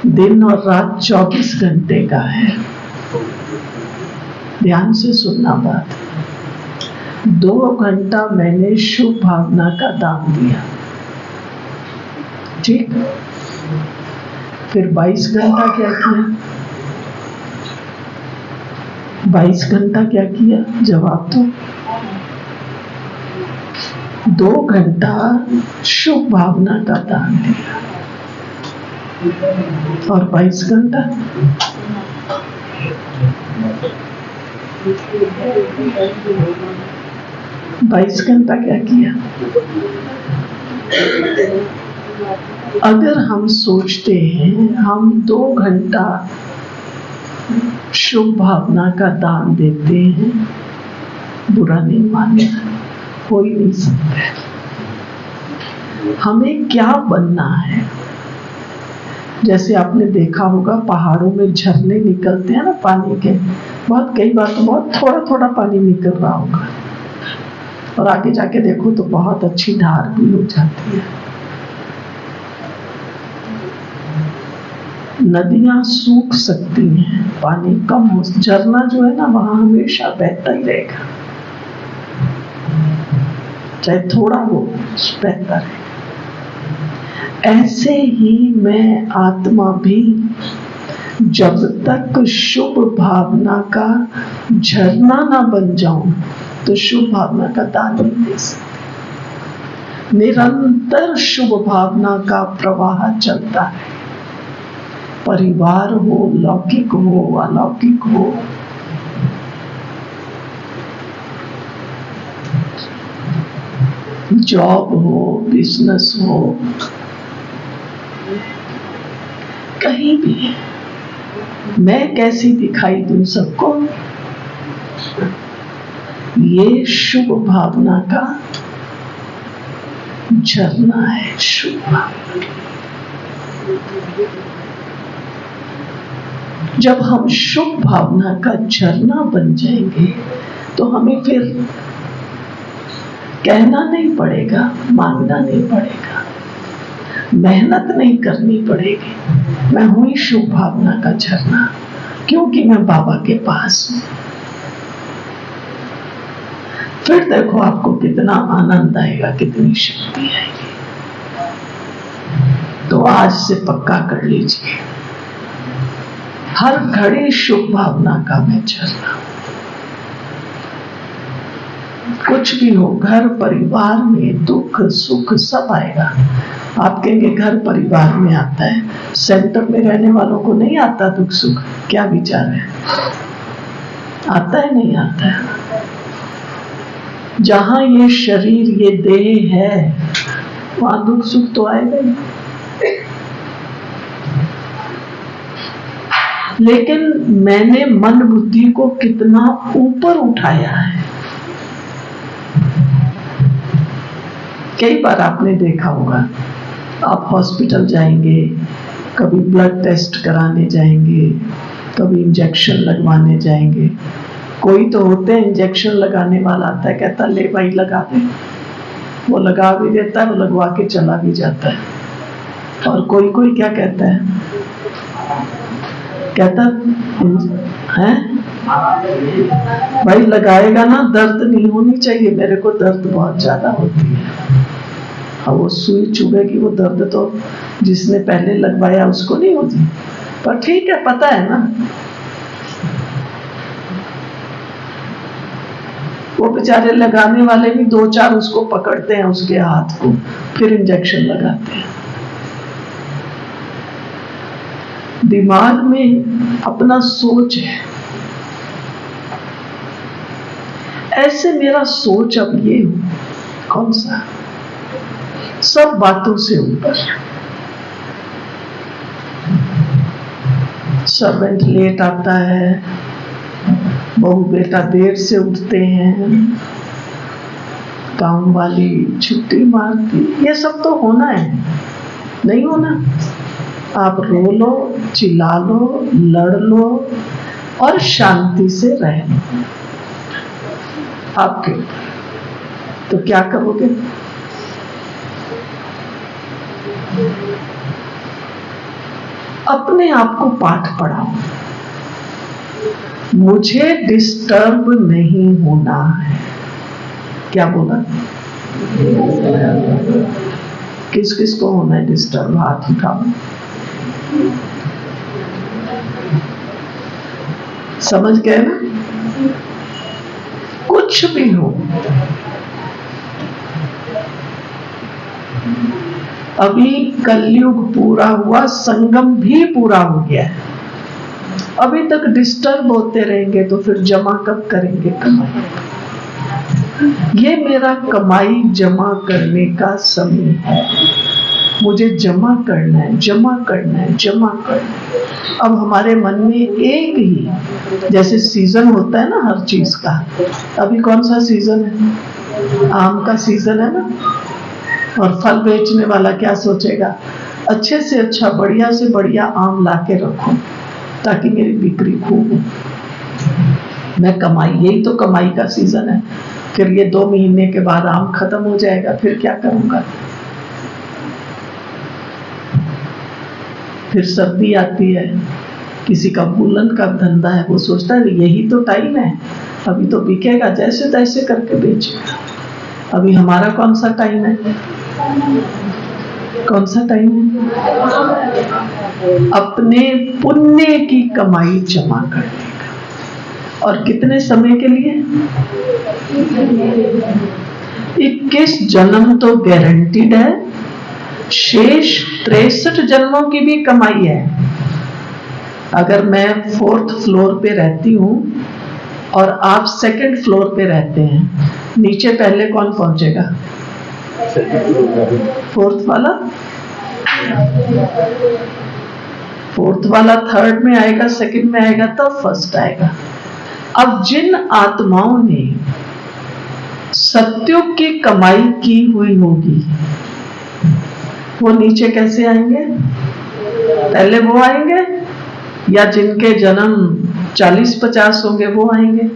दिन और रात 24 घंटे का है। ध्यान से सुनना बात। 2 घंटा मैंने शुभ भावना का दान दिया, ठीक। फिर 22 घंटा क्या किया? 22 घंटा क्या किया? जवाब दो। 2 घंटा शुभ भावना का दान दिया, और 22 घंटा 22 घंटा क्या किया? अगर हम सोचते हैं हम 2 घंटा शुभ भावना का दान देते हैं, बुरा नहीं मानना, हो ही नहीं सकता। हमें क्या बनना है? जैसे आपने देखा होगा पहाड़ों में झरने निकलते हैं ना पानी के, बहुत कई बार तो बहुत थोड़ा थोड़ा पानी निकल रहा होगा, और आगे जाके देखो तो बहुत अच्छी धार भी हो जाती है। नदियां सूख सकती हैं, पानी कम हो, झरना जो है ना वहां हमेशा बहता ही रहेगा, चाहे थोड़ा हो बहता रहेगा। ऐसे ही मैं आत्मा भी जब तक शुभ भावना का झरना ना बन जाऊं तो शुभ भावना का दान नहीं दे सकती। निरंतर शुभ भावना का प्रवाह चलता है। परिवार हो, लौकिक हो, अलौकिक हो, जॉब हो, बिजनेस हो, कहीं भी मैं कैसी दिखाई दूं सबको, ये शुभ भावना का झरना है। शुभ भावना, जब हम शुभ भावना का झरना बन जाएंगे तो हमें फिर कहना नहीं पड़ेगा, मांगना नहीं पड़ेगा, मेहनत नहीं करनी पड़ेगी। मैं हूं ही शुभ भावना का झरना, क्योंकि मैं बाबा के पास हूं। फिर देखो आपको कितना आनंद आएगा, कितनी शक्ति आएगी। तो आज से पक्का कर लीजिए, हर घड़ी शुभ भावना का मैं झरना। कुछ भी हो, घर परिवार में दुख सुख सब आएगा। आप कहेंगे घर परिवार में आता है, सेंटर में रहने वालों को नहीं आता दुख सुख? क्या विचार है? आता है, नहीं आता है? जहां ये शरीर, ये देह है, वहां दुख सुख तो आएगा ही। लेकिन मैंने मन बुद्धि को कितना ऊपर उठाया है। कई बार आपने देखा होगा, आप हॉस्पिटल जाएंगे, कभी ब्लड टेस्ट कराने जाएंगे, कभी इंजेक्शन लगवाने जाएंगे। कोई तो होते हैं इंजेक्शन लगाने वाला आता है, कहता ले भाई लगा दे, वो लगा भी देता है, वो लगवा के चला भी जाता है। और कोई कोई क्या कहता है, कहता है भाई लगाएगा ना, दर्द नहीं होनी चाहिए, मेरे को दर्द बहुत ज्यादा होती है। अब वो सुई चुभेगी, वो दर्द तो जिसने पहले लगवाया उसको नहीं होती, पर ठीक है, पता है ना। वो बेचारे लगाने वाले भी दो चार उसको पकड़ते हैं, उसके हाथ को, फिर इंजेक्शन लगाते हैं। दिमाग में अपना सोच है, ऐसे मेरा सोच अब ये कौन सा, सब बातों से ऊपर। सर्वेंट लेट आता है, बहू बेटा देर से उठते हैं, काम वाली छुट्टी मारती, ये सब तो होना है, नहीं होना? आप रो लो, चिल्ला लो, लड़ लो और शांति से रह लो, आपके ऊपर। तो क्या करोगे? अपने आप को पाठ पढ़ाओ, मुझे डिस्टर्ब नहीं होना है। क्या बोला? किस किस को होना है डिस्टर्ब? हाथ उठाओ। समझ गए ना? कुछ भी हो, अभी कलयुग पूरा हुआ, संगम भी पूरा हो गया है। अभी तक डिस्टर्ब होते रहेंगे तो फिर जमा कब करेंगे कमाई? ये मेरा कमाई जमा करने का समय है, मुझे जमा करना है, जमा करना है, जमा करना है। अब हमारे मन में एक ही, जैसे सीजन होता है ना हर चीज का, अभी कौन सा सीजन है? आम का सीजन है ना। और फल बेचने वाला क्या सोचेगा? अच्छे से अच्छा, बढ़िया से बढ़िया आम ला के रखो ताकि मेरी बिक्री खूब हो, मैं कमाई, यही तो कमाई का सीजन है। फिर ये 2 महीने के बाद आम खत्म हो जाएगा, फिर क्या करूंगा? फिर सर्दी आती है, किसी का वूलन का धंधा है, वो सोचता है यही तो टाइम है, अभी तो बिकेगा, जैसे तैसे करके बेचेगा। अभी हमारा कौन सा टाइम है? कौन सा टाइम है? अपने पुण्य की कमाई जमा करने का। और कितने समय के लिए? 21 जन्म तो गारंटीड है, शेष 63 जन्मों की भी कमाई है। अगर मैं 4th फ्लोर पे रहती हूँ और आप 2nd फ्लोर पे रहते हैं, नीचे पहले कौन पहुंचेगा? 4th वाला। 4th वाला 3rd में आएगा, 2nd में आएगा, तब 1st आएगा। अब जिन आत्माओं ने सत्युग की कमाई की हुई होगी, वो नीचे कैसे आएंगे? पहले वो आएंगे, या जिनके जन्म 40-50 होंगे वो आएंगे?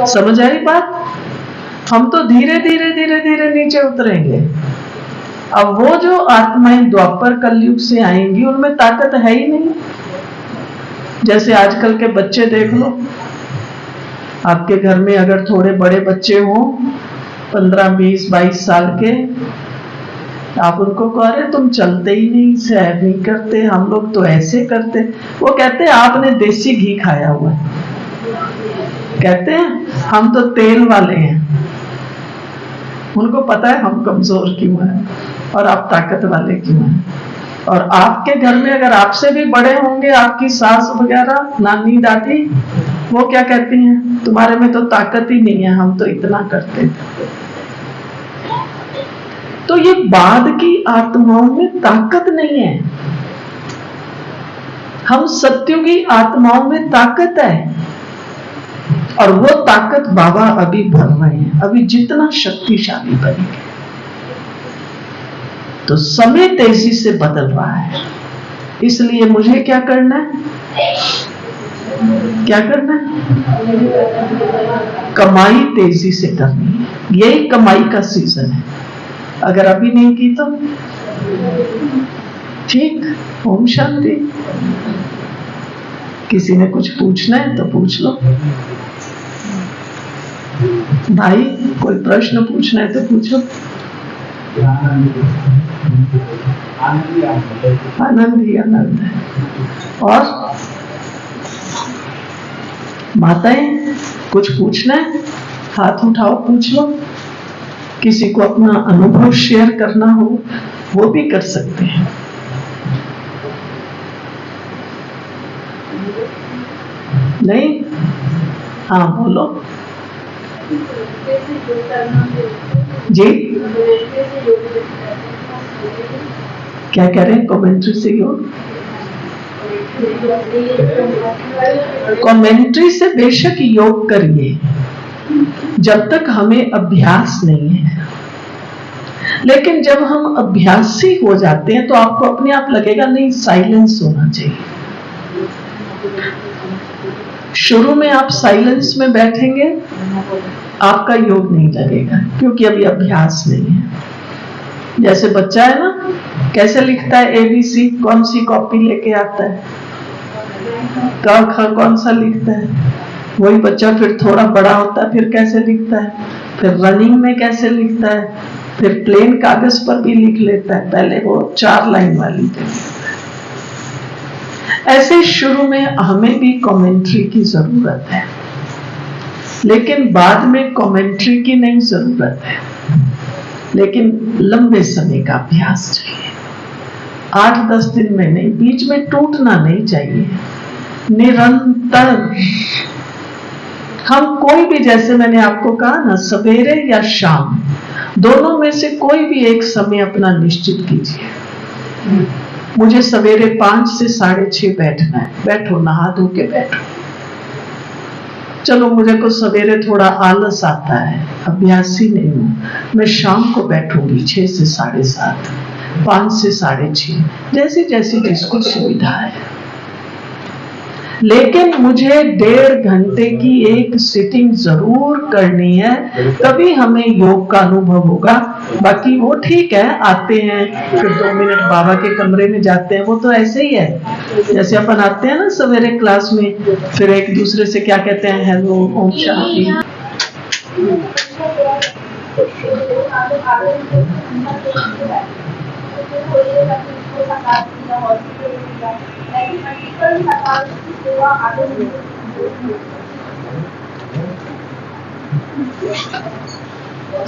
समझ आई बात? हम तो धीरे धीरे धीरे धीरे नीचे उतरेंगे। अब वो जो आत्माएं द्वापर कलयुग से आएंगी, उनमें ताकत है ही नहीं। जैसे आजकल के बच्चे देख लो, आपके घर में अगर थोड़े बड़े बच्चे हों, 15, 20, 22 साल के, आप उनको कह रहे तुम चलते ही नहीं, सैर नहीं करते, हम लोग तो ऐसे करते, वो कहते हैं आपने देसी घी खाया हुआ है। कहते हैं हम तो तेल वाले हैं। उनको पता है हम कमजोर क्यों हैं और आप ताकत वाले क्यों हैं। और आपके घर में अगर आपसे भी बड़े होंगे, आपकी सास वगैरह, नानी दादी, वो क्या कहती हैं? तुम्हारे में तो ताकत ही नहीं है, हम तो इतना करते थे। तो ये बाद की आत्माओं में ताकत नहीं है। हम सत्युगी आत्माओं में ताकत है, और वो ताकत बाबा अभी भर रहे हैं। अभी जितना शक्तिशाली बनेंगे, तो समय तेजी से बदल रहा है। इसलिए मुझे क्या करना है? क्या करना है? कमाई तेजी से करनी है। यही कमाई का सीजन है। अगर अभी नहीं की तो ठीक। ओम शांति। किसी ने कुछ पूछना है तो पूछ लो भाई, कोई प्रश्न पूछना है तो पूछो। आनंद ही आनंद है। और माताएं, कुछ पूछना है? हाथ उठाओ, पूछ लो। किसी को अपना अनुभव शेयर करना हो, वो भी कर सकते हैं। नहीं? हाँ बोलो जी। क्या कह रहे हैं? कमेंट्री से योग? कमेंट्री से बेशक योग करिए, जब तक हमें अभ्यास नहीं है। लेकिन जब हम अभ्यासी हो जाते हैं तो आपको अपने आप लगेगा नहीं, साइलेंस होना चाहिए। शुरू में आप साइलेंस में बैठेंगे, आपका योग नहीं लगेगा, क्योंकि अभी अभ्यास नहीं है। जैसे बच्चा है ना, कैसे लिखता है ABC? कौन सी कॉपी लेके आता है? क ख कौन सा लिखता है? वही बच्चा फिर थोड़ा बड़ा होता है, फिर कैसे लिखता है? फिर रनिंग में कैसे लिखता है? फिर प्लेन कागज पर भी लिख लेता है। पहले वो 4 लाइन वाली पे। ऐसे शुरू में हमें भी कमेंट्री की जरूरत है, लेकिन बाद में कमेंट्री की नहीं जरूरत है। लेकिन लंबे समय का अभ्यास चाहिए, 8-10 दिन में नहीं, बीच में टूटना नहीं चाहिए। निरंतर हम कोई भी, जैसे मैंने आपको कहा ना, सवेरे या शाम, दोनों में से कोई भी एक समय अपना निश्चित कीजिए। मुझे सवेरे 5 से 6:30 बैठना है, बैठो, नहा धो के बैठो। चलो मुझे को सवेरे थोड़ा आलस आता है, अभ्यासी नहीं हूं, मैं शाम को बैठूंगी 6 से 7:30, 5 से 6:30, जैसी जैसी जिसको सुविधा है। लेकिन मुझे 1.5 घंटे की एक सिटिंग जरूर करनी है, तभी हमें योग का अनुभव होगा। बाकी वो ठीक है, आते हैं फिर 2 मिनट बाबा के कमरे में जाते हैं, वो तो ऐसे ही है। जैसे अपन आते हैं ना सवेरे क्लास में, फिर एक दूसरे से क्या कहते हैं, हेलो, ओम शांति।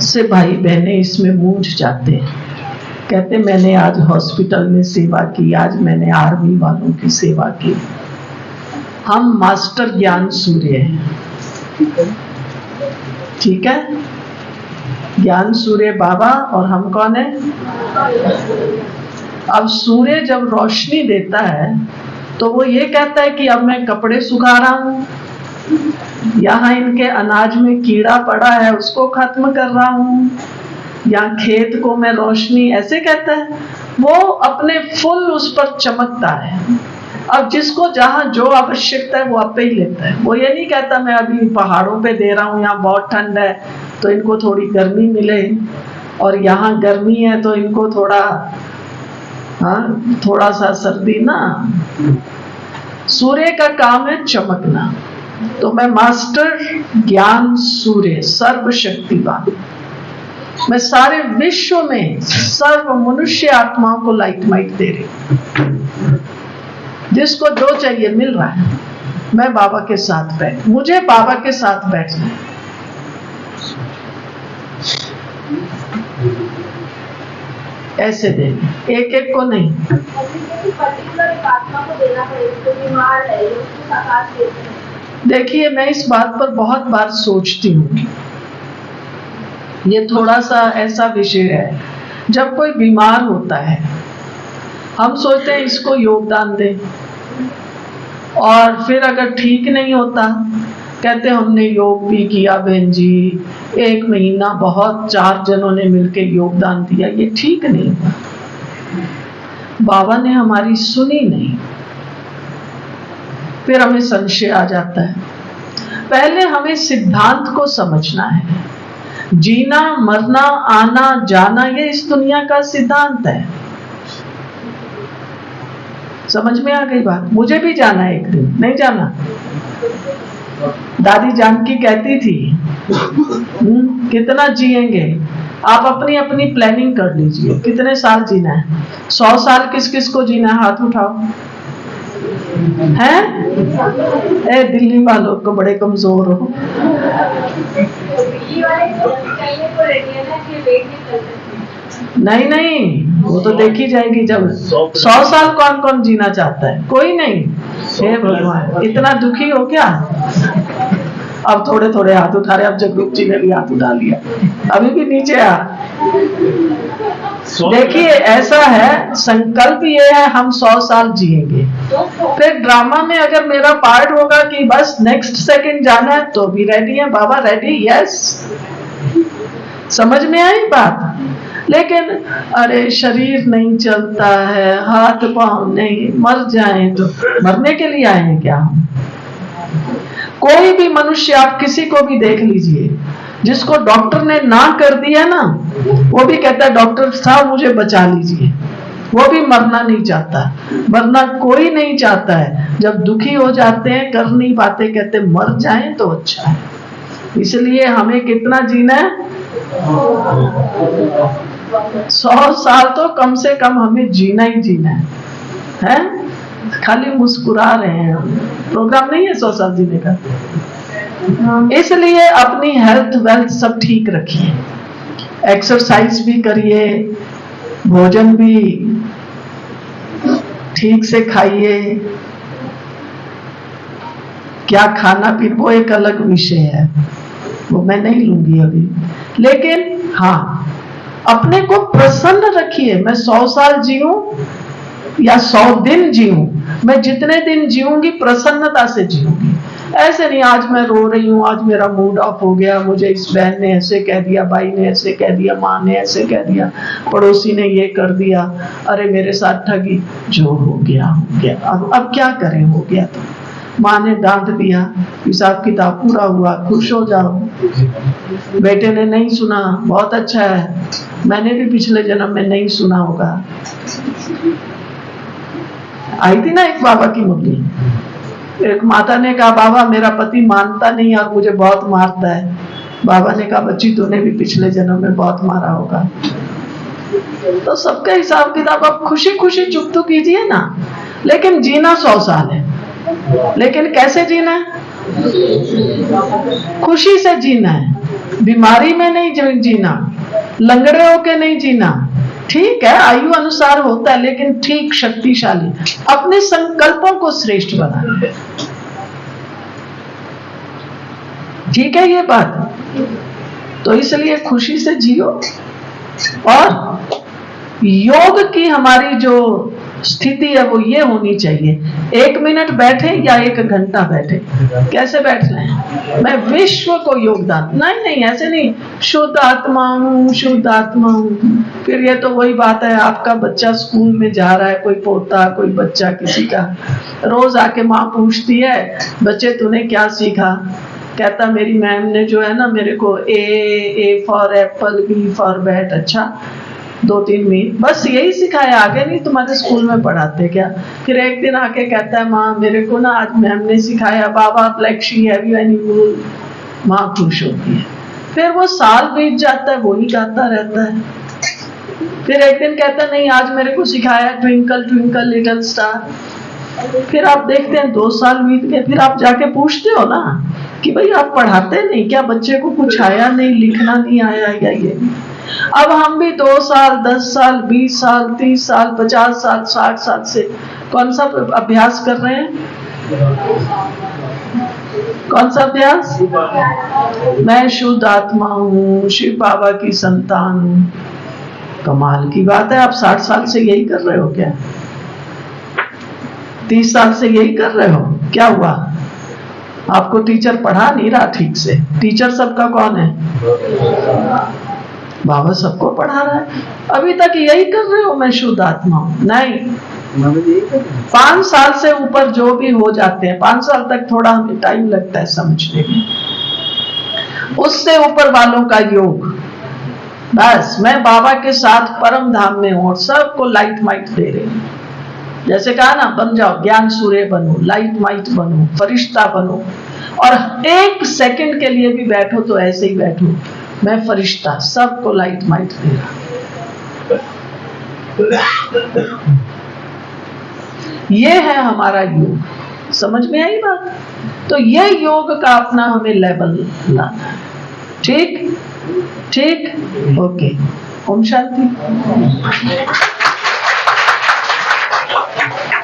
से भाई बहनें इसमें मूझ जाते हैं, कहते मैंने आज हॉस्पिटल में सेवा की, आज मैंने आर्मी वालों की सेवा की। हम मास्टर ज्ञान सूर्य हैं, ठीक है? ज्ञान सूर्य बाबा और हम कौन है? अब सूर्य जब रोशनी देता है तो वो ये कहता है कि अब मैं कपड़े सुखा रहा हूं, यहाँ इनके अनाज में कीड़ा पड़ा है उसको खत्म कर रहा हूं, या खेत को मैं रोशनी, ऐसे कहता है। वो अपने फुल उस पर चमकता है। अब जिसको जहां जो आवश्यकता है वो आपे ही लेता है। वो ये नहीं कहता मैं अभी पहाड़ों पे दे रहा हूँ, यहाँ बहुत ठंड है तो इनको थोड़ी गर्मी मिले, और यहाँ गर्मी है तो इनको थोड़ा सा सर्दी ना। सूर्य का काम है चमकना। तो मैं मास्टर ज्ञान सूर्य सर्वशक्तिवान, मैं सारे विश्व में सर्व मनुष्य आत्माओं को लाइट माइट दे रही, जिसको जो चाहिए मिल रहा है। मैं बाबा के साथ बैठ, मुझे बाबा के साथ बैठना है। ऐसे देना, एक एक को नहीं। देखिए मैं इस बात पर बहुत बार सोचती हूँ, ये थोड़ा सा ऐसा विषय है, जब कोई बीमार होता है हम सोचते हैं इसको योगदान दें, और फिर अगर ठीक नहीं होता कहते हमने योग भी किया बहन जी, 1 महीना बहुत 4 जनों ने मिलकर योगदान दिया, ये ठीक नहीं हुआ। बाबा ने हमारी सुनी नहीं, फिर हमें संशय आ जाता है। पहले हमें सिद्धांत को समझना है। जीना मरना आना जाना ये इस दुनिया का सिद्धांत है। समझ में आ गई बात? मुझे भी जाना है एक दिन, नहीं जाना? दादी जानकी कहती थी कितना जिएंगे आप अपनी अपनी प्लानिंग कर लीजिए, कितने साल जीना है। 100 साल किस किस को जीना है? हाथ उठाओ। हैं? ए दिल्ली वालों को बड़े कमजोर हो। नहीं नहीं, वो तो देखी जाएगी जब 100 साल कौन कौन जीना चाहता है? कोई नहीं। हे भगवान, इतना दुखी हो क्या? अब थोड़े थोड़े हाथ उठा रहे। अब जगरूप जी ने भी हाथ उठा लिया, अभी भी नीचे आ। देखिए ऐसा है, संकल्प ये है हम 100 साल जिएंगे। फिर ड्रामा में अगर मेरा पार्ट होगा कि बस नेक्स्ट सेकंड जाना है तो भी रेडी है बाबा, रेडी। यस, समझ में आई बात? लेकिन अरे शरीर नहीं चलता है, हाथ पांव नहीं, मर जाएं तो मरने के लिए आए हैं क्या हम? कोई भी मनुष्य आप किसी को भी देख लीजिए, जिसको डॉक्टर ने ना कर दिया ना, वो भी कहता है डॉक्टर साहब मुझे बचा लीजिए। वो भी मरना नहीं चाहता। मरना कोई नहीं चाहता है। जब दुखी हो जाते हैं, कर नहीं पाते, कहते मर जाएं तो अच्छा है। इसलिए हमें कितना जीना है? 100 साल तो कम से कम हमें जीना ही जीना है? खाली मुस्कुरा रहे हैं हम, प्रोग्राम नहीं है 100 साल जीने का। इसलिए अपनी हेल्थ वेल्थ सब ठीक रखिए, एक्सरसाइज भी करिए, भोजन भी ठीक से खाइए। क्या खाना पीना वो एक अलग विषय है, वो मैं नहीं लूंगी अभी। लेकिन हाँ, अपने को प्रसन्न रखिए। मैं 100 साल जीऊं या 100 दिन जीऊं, मैं जितने दिन जीऊंगी प्रसन्नता से जीऊंगी। ऐसे नहीं आज मैं रो रही हूँ, आज मेरा मूड ऑफ हो गया, मुझे इस बहन ने ऐसे कह दिया, भाई ने ऐसे कह दिया, माँ ने ऐसे कह दिया, पड़ोसी ने ये कर दिया, अरे मेरे साथ ठगी। जो हो गया हो गया, अब क्या करें, हो गया तो। माँ ने डांट दिया, हिसाब किताब पूरा हुआ, खुश हो जाओ। बेटे ने नहीं सुना, बहुत अच्छा है, मैंने भी पिछले जन्म में नहीं सुना होगा। आई थी ना एक बाबा की मुरली, एक माता ने कहा बाबा मेरा पति मानता नहीं और मुझे बहुत मारता है। बाबा ने कहा बच्ची तूने भी पिछले जन्म में बहुत मारा होगा। तो सबका हिसाब किताब आप खुशी खुशी चुप तो कीजिए ना। लेकिन जीना 100 साल है, लेकिन कैसे जीना है? खुशी से जीना है। बीमारी में नहीं जीना, लंगड़े होके नहीं जीना। ठीक है, आयु अनुसार होता है, लेकिन ठीक शक्तिशाली, अपने संकल्पों को श्रेष्ठ बनाना। ठीक है ये बात। तो इसलिए खुशी से जियो। और योग की हमारी जो स्थिति है वो ये होनी चाहिए, 1 मिनट बैठे या 1 घंटा बैठे, कैसे बैठ रहे हैं, मैं विश्व को योगदान, नहीं ऐसे नहीं, शुद्ध आत्मा हूँ, शुद्ध आत्मा हूँ। फिर ये तो वही बात है, आपका बच्चा स्कूल में जा रहा है, कोई पोता कोई बच्चा किसी का, रोज आके माँ पूछती है, बच्चे तूने क्या सीखा? कहता मेरी मैम ने जो है ना मेरे को A for apple, B for bat, अच्छा 2-3 मिनट बस यही सिखाया, आगे नहीं तुम्हारे स्कूल में पढ़ाते क्या? फिर एक दिन आके कहता है माँ मेरे को ना आज मैम ने सिखाया baa baa black sheep have you any wool. माँ खुश होती है। फिर वो साल बीत जाता है, वही गाता रहता है। फिर एक दिन कहता नहीं आज मेरे को सिखाया ट्विंकल ट्विंकल लिटिल स्टार। फिर आप देखते हैं 2 साल बीत गए, फिर आप जाके पूछते हो ना कि भाई आप पढ़ाते नहीं क्या, बच्चे को कुछ आया नहीं, लिखना नहीं आया या ये। अब हम भी 2 साल 10 साल 20 साल 30 साल 50 साल 60 साल से कौन सा अभ्यास कर रहे हैं? कौन सा अभ्यास? मैं शुद्ध आत्मा हूँ, शिव बाबा की संतान हूँ। कमाल की बात है, आप 60 साल से यही कर रहे हो क्या? 30 साल से यही कर रहे हो? क्या हुआ? आपको टीचर पढ़ा नहीं रहा ठीक से। टीचर सबका कौन है? बाबा सबको पढ़ा रहा है। अभी तक यही कर रहे हो मैं शुद्ध आत्मा हूं? नहीं। 5 साल से ऊपर जो भी हो जाते हैं, 5 साल तक थोड़ा हमें टाइम लगता है समझने में, उससे ऊपर वालों का योग, बस मैं बाबा के साथ परम धाम में हूं और सबको लाइट माइट दे रही हूं। जैसे कहा ना, बन जाओ, ज्ञान सूर्य बनो, लाइट माइट बनो, फरिश्ता बनो। और 1 सेकंड के लिए भी बैठो तो ऐसे ही बैठो, मैं फरिश्ता, सबको लाइट माइट दे रहा। ये है हमारा योग। समझ में आई बात? तो ये योग का अपना हमें लेवल लाना है। ठीक ठीक, ओके। ओम शांति।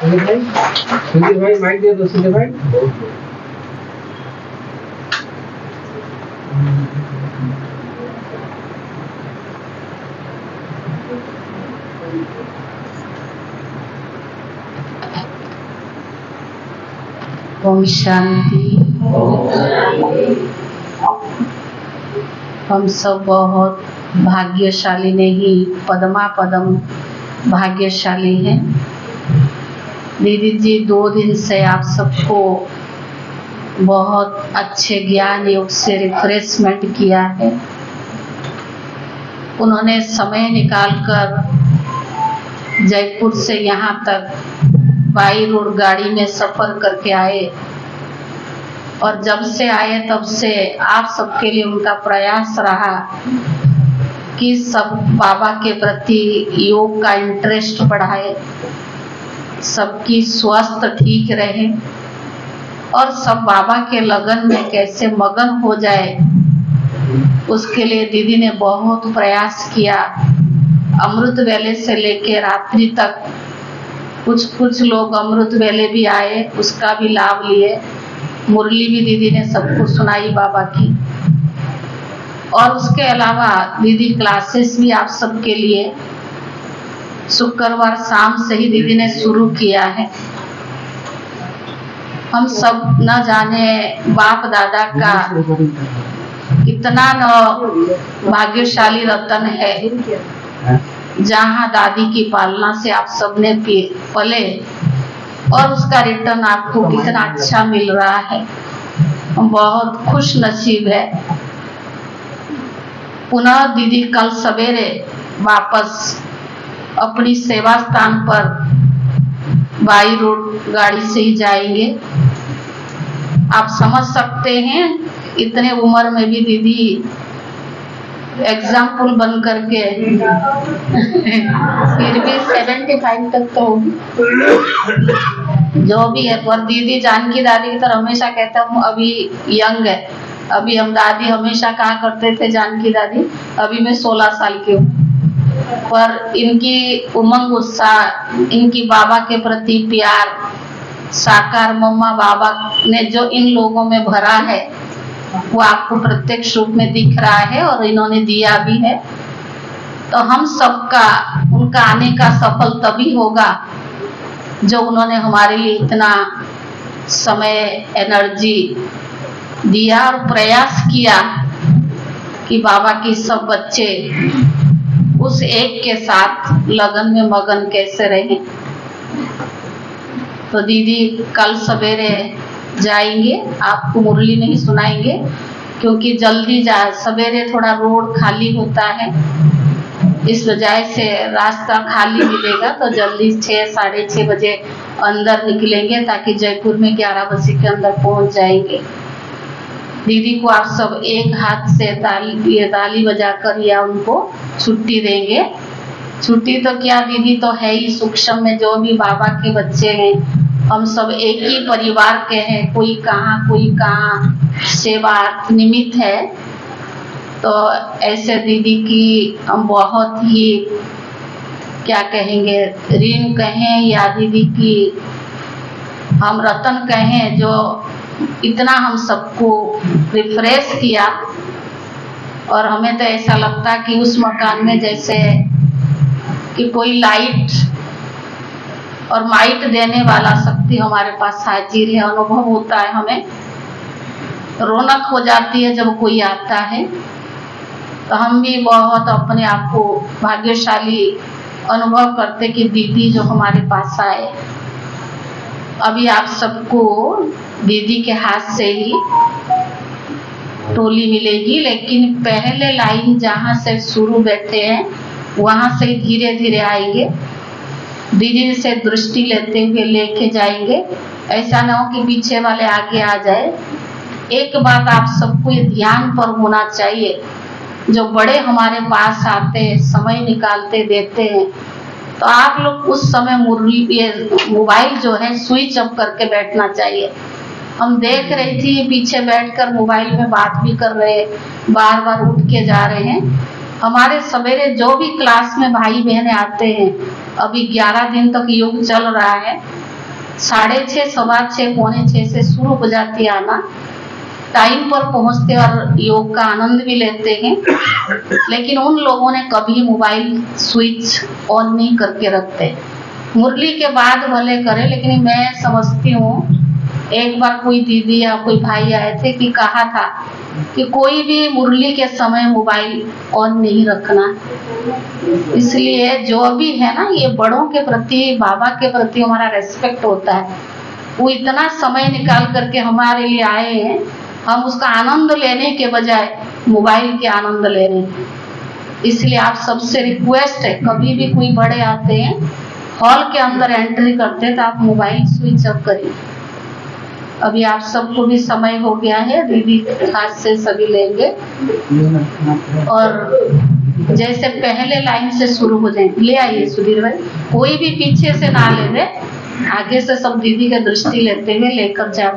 संजय भाई माइक दे दो। संजय भाई ओम शांति। हम सब बहुत भाग्यशाली नहीं, पदमा पदम भाग्यशाली हैं। दीदी जी 2 दिन से आप सबको बहुत अच्छे ज्ञान योग से रिफ्रेशमेंट किया है। उन्होंने समय निकालकर जयपुर से यहाँ तक बाई रोड गाड़ी में सफर करके आए, और जब से आए तब से आप सबके लिए उनका प्रयास रहा कि सब बाबा के प्रति योग का इंटरेस्ट बढ़ाए, सबकी स्वास्थ्य ठीक रहे और सब बाबा के लगन में कैसे मगन हो जाए, उसके लिए दीदी ने बहुत प्रयास किया। अमृत वेले से लेकर रात्रि तक कुछ लोग अमृत वेले भी आए, उसका भी लाभ लिए। मुरली भी दीदी ने सबको सुनाई बाबा की। और उसके अलावा दीदी क्लासेस भी आप सबके लिए शुक्रवार शाम से ही दीदी ने शुरू किया है। हम सब न जाने बाप दादा का कितना न भाग्यशाली रतन है, जहाँ दादी की पालना से आप सबने पले और उसका रिटर्न आपको कितना अच्छा मिल रहा है। हम बहुत खुश नसीब है। पुनः दीदी कल सवेरे वापस अपनी सेवा स्थान पर बाई रोड गाड़ी से ही जाएंगे। आप समझ सकते हैं इतने उम्र में भी दीदी एग्जाम्पल बन करके फिर भी 75 तक तो होगी, जो भी है। पर दीदी जानकी दादी की तरह हमेशा कहता हूँ अभी यंग है, अभी हम दादी हमेशा कहा करते थे, जानकी दादी, अभी मैं 16 साल की हूँ, पर इनकी उमंग उत्साह, इनकी बाबा के प्रति प्यार, साकार मम्मा बाबा ने जो इन लोगों में भरा है वो आपको प्रत्यक्ष रूप में दिख रहा है और इन्होंने दिया भी है। तो हम सबका उनका आने का सफल तभी होगा जो उन्होंने हमारे लिए इतना समय, एनर्जी दिया और प्रयास किया कि बाबा के सब बच्चे उस एक के साथ लगन में मगन कैसे रहें। तो दीदी कल सवेरे जाएंगे, आपको मुरली नहीं सुनाएंगे क्योंकि जल्दी सवेरे थोड़ा रोड खाली होता है, इस वजह से रास्ता खाली मिलेगा तो जल्दी 6 साढ़े 6 बजे अंदर निकलेंगे ताकि जयपुर में 11 बजे के अंदर पहुंच जाएंगे। दीदी को आप सब एक हाथ से ताली बजाकर या उनको छुट्टी देंगे। छुट्टी तो क्या दीदी, तो है ही सूक्ष्म में जो भी बाबा के बच्चे हैं, हम सब एक ही परिवार के हैं, कोई कहाँ सेवार्थ निमित्त है। तो ऐसे दीदी की हम बहुत ही क्या कहेंगे, ऋण कहें या दीदी की हम रतन कहें, जो इतना हम सबको रिफ्रेश किया। और हमें तो ऐसा लगता कि उस मकान में जैसे कि कोई लाइट और माइट देने वाला शक्ति हमारे पास हाजिर है, अनुभव होता है, हमें रौनक हो जाती है जब कोई आता है। तो हम भी बहुत अपने आप को भाग्यशाली अनुभव करते कि दीदी जो हमारे पास आए। अभी आप सबको दीदी के हाथ से ही टोली मिलेगी, लेकिन पहले लाइन जहाँ से शुरू बैठे हैं वहाँ से धीरे धीरे आएंगे, दीदी से दृष्टि लेते हुए लेके जाएंगे। ऐसा ना हो कि पीछे वाले आगे आ जाए। एक बात आप सबको ये ध्यान पर होना चाहिए, जो बड़े हमारे पास आते हैं, समय निकालते देते हैं, तो आप लोग उस समय मोबाइल जो है स्विच ऑफ करके बैठना चाहिए। हम देख रही थी पीछे बैठकर मोबाइल में बात भी कर रहे, बार बार उठ के जा रहे हैं। हमारे सवेरे जो भी क्लास में भाई बहनें आते हैं, अभी 11 दिन तक योग चल रहा है, 6:30 6:15 पौने 6 से शुरू हो जाती है आना, टाइम पर पहुंचते और योग का आनंद भी लेते हैं। लेकिन उन लोगों ने कभी मोबाइल स्विच ऑन नहीं करके रखते। मुरली के बाद भले करे, लेकिन मैं समझती हूँ एक बार कोई दीदी या कोई भाई आए थे कि कहा था कि कोई भी मुरली के समय मोबाइल ऑन नहीं रखना। इसलिए जो भी है ना, ये बड़ों के प्रति, बाबा के प्रति हमारा रेस्पेक्ट होता है। वो इतना समय निकाल करके हमारे लिए आए हैं, हम उसका आनंद लेने के बजाय मोबाइल के आनंद ले रहे हैं। इसलिए आप सबसे रिक्वेस्ट है, कभी भी कोई बड़े आते हैं, हॉल के अंदर एंट्री करते हैं तो आप मोबाइल स्विच ऑफ करिए। अभी आप सबको भी समय हो गया है, दीदी हाथ से सभी लेंगे और जैसे पहले लाइन से शुरू हो जाएंगे। ले आइए सुधीर भाई, कोई भी पीछे से ना ले दे, आगे से सब दीदी का दृष्टि लेते हुए लेकर जाओ।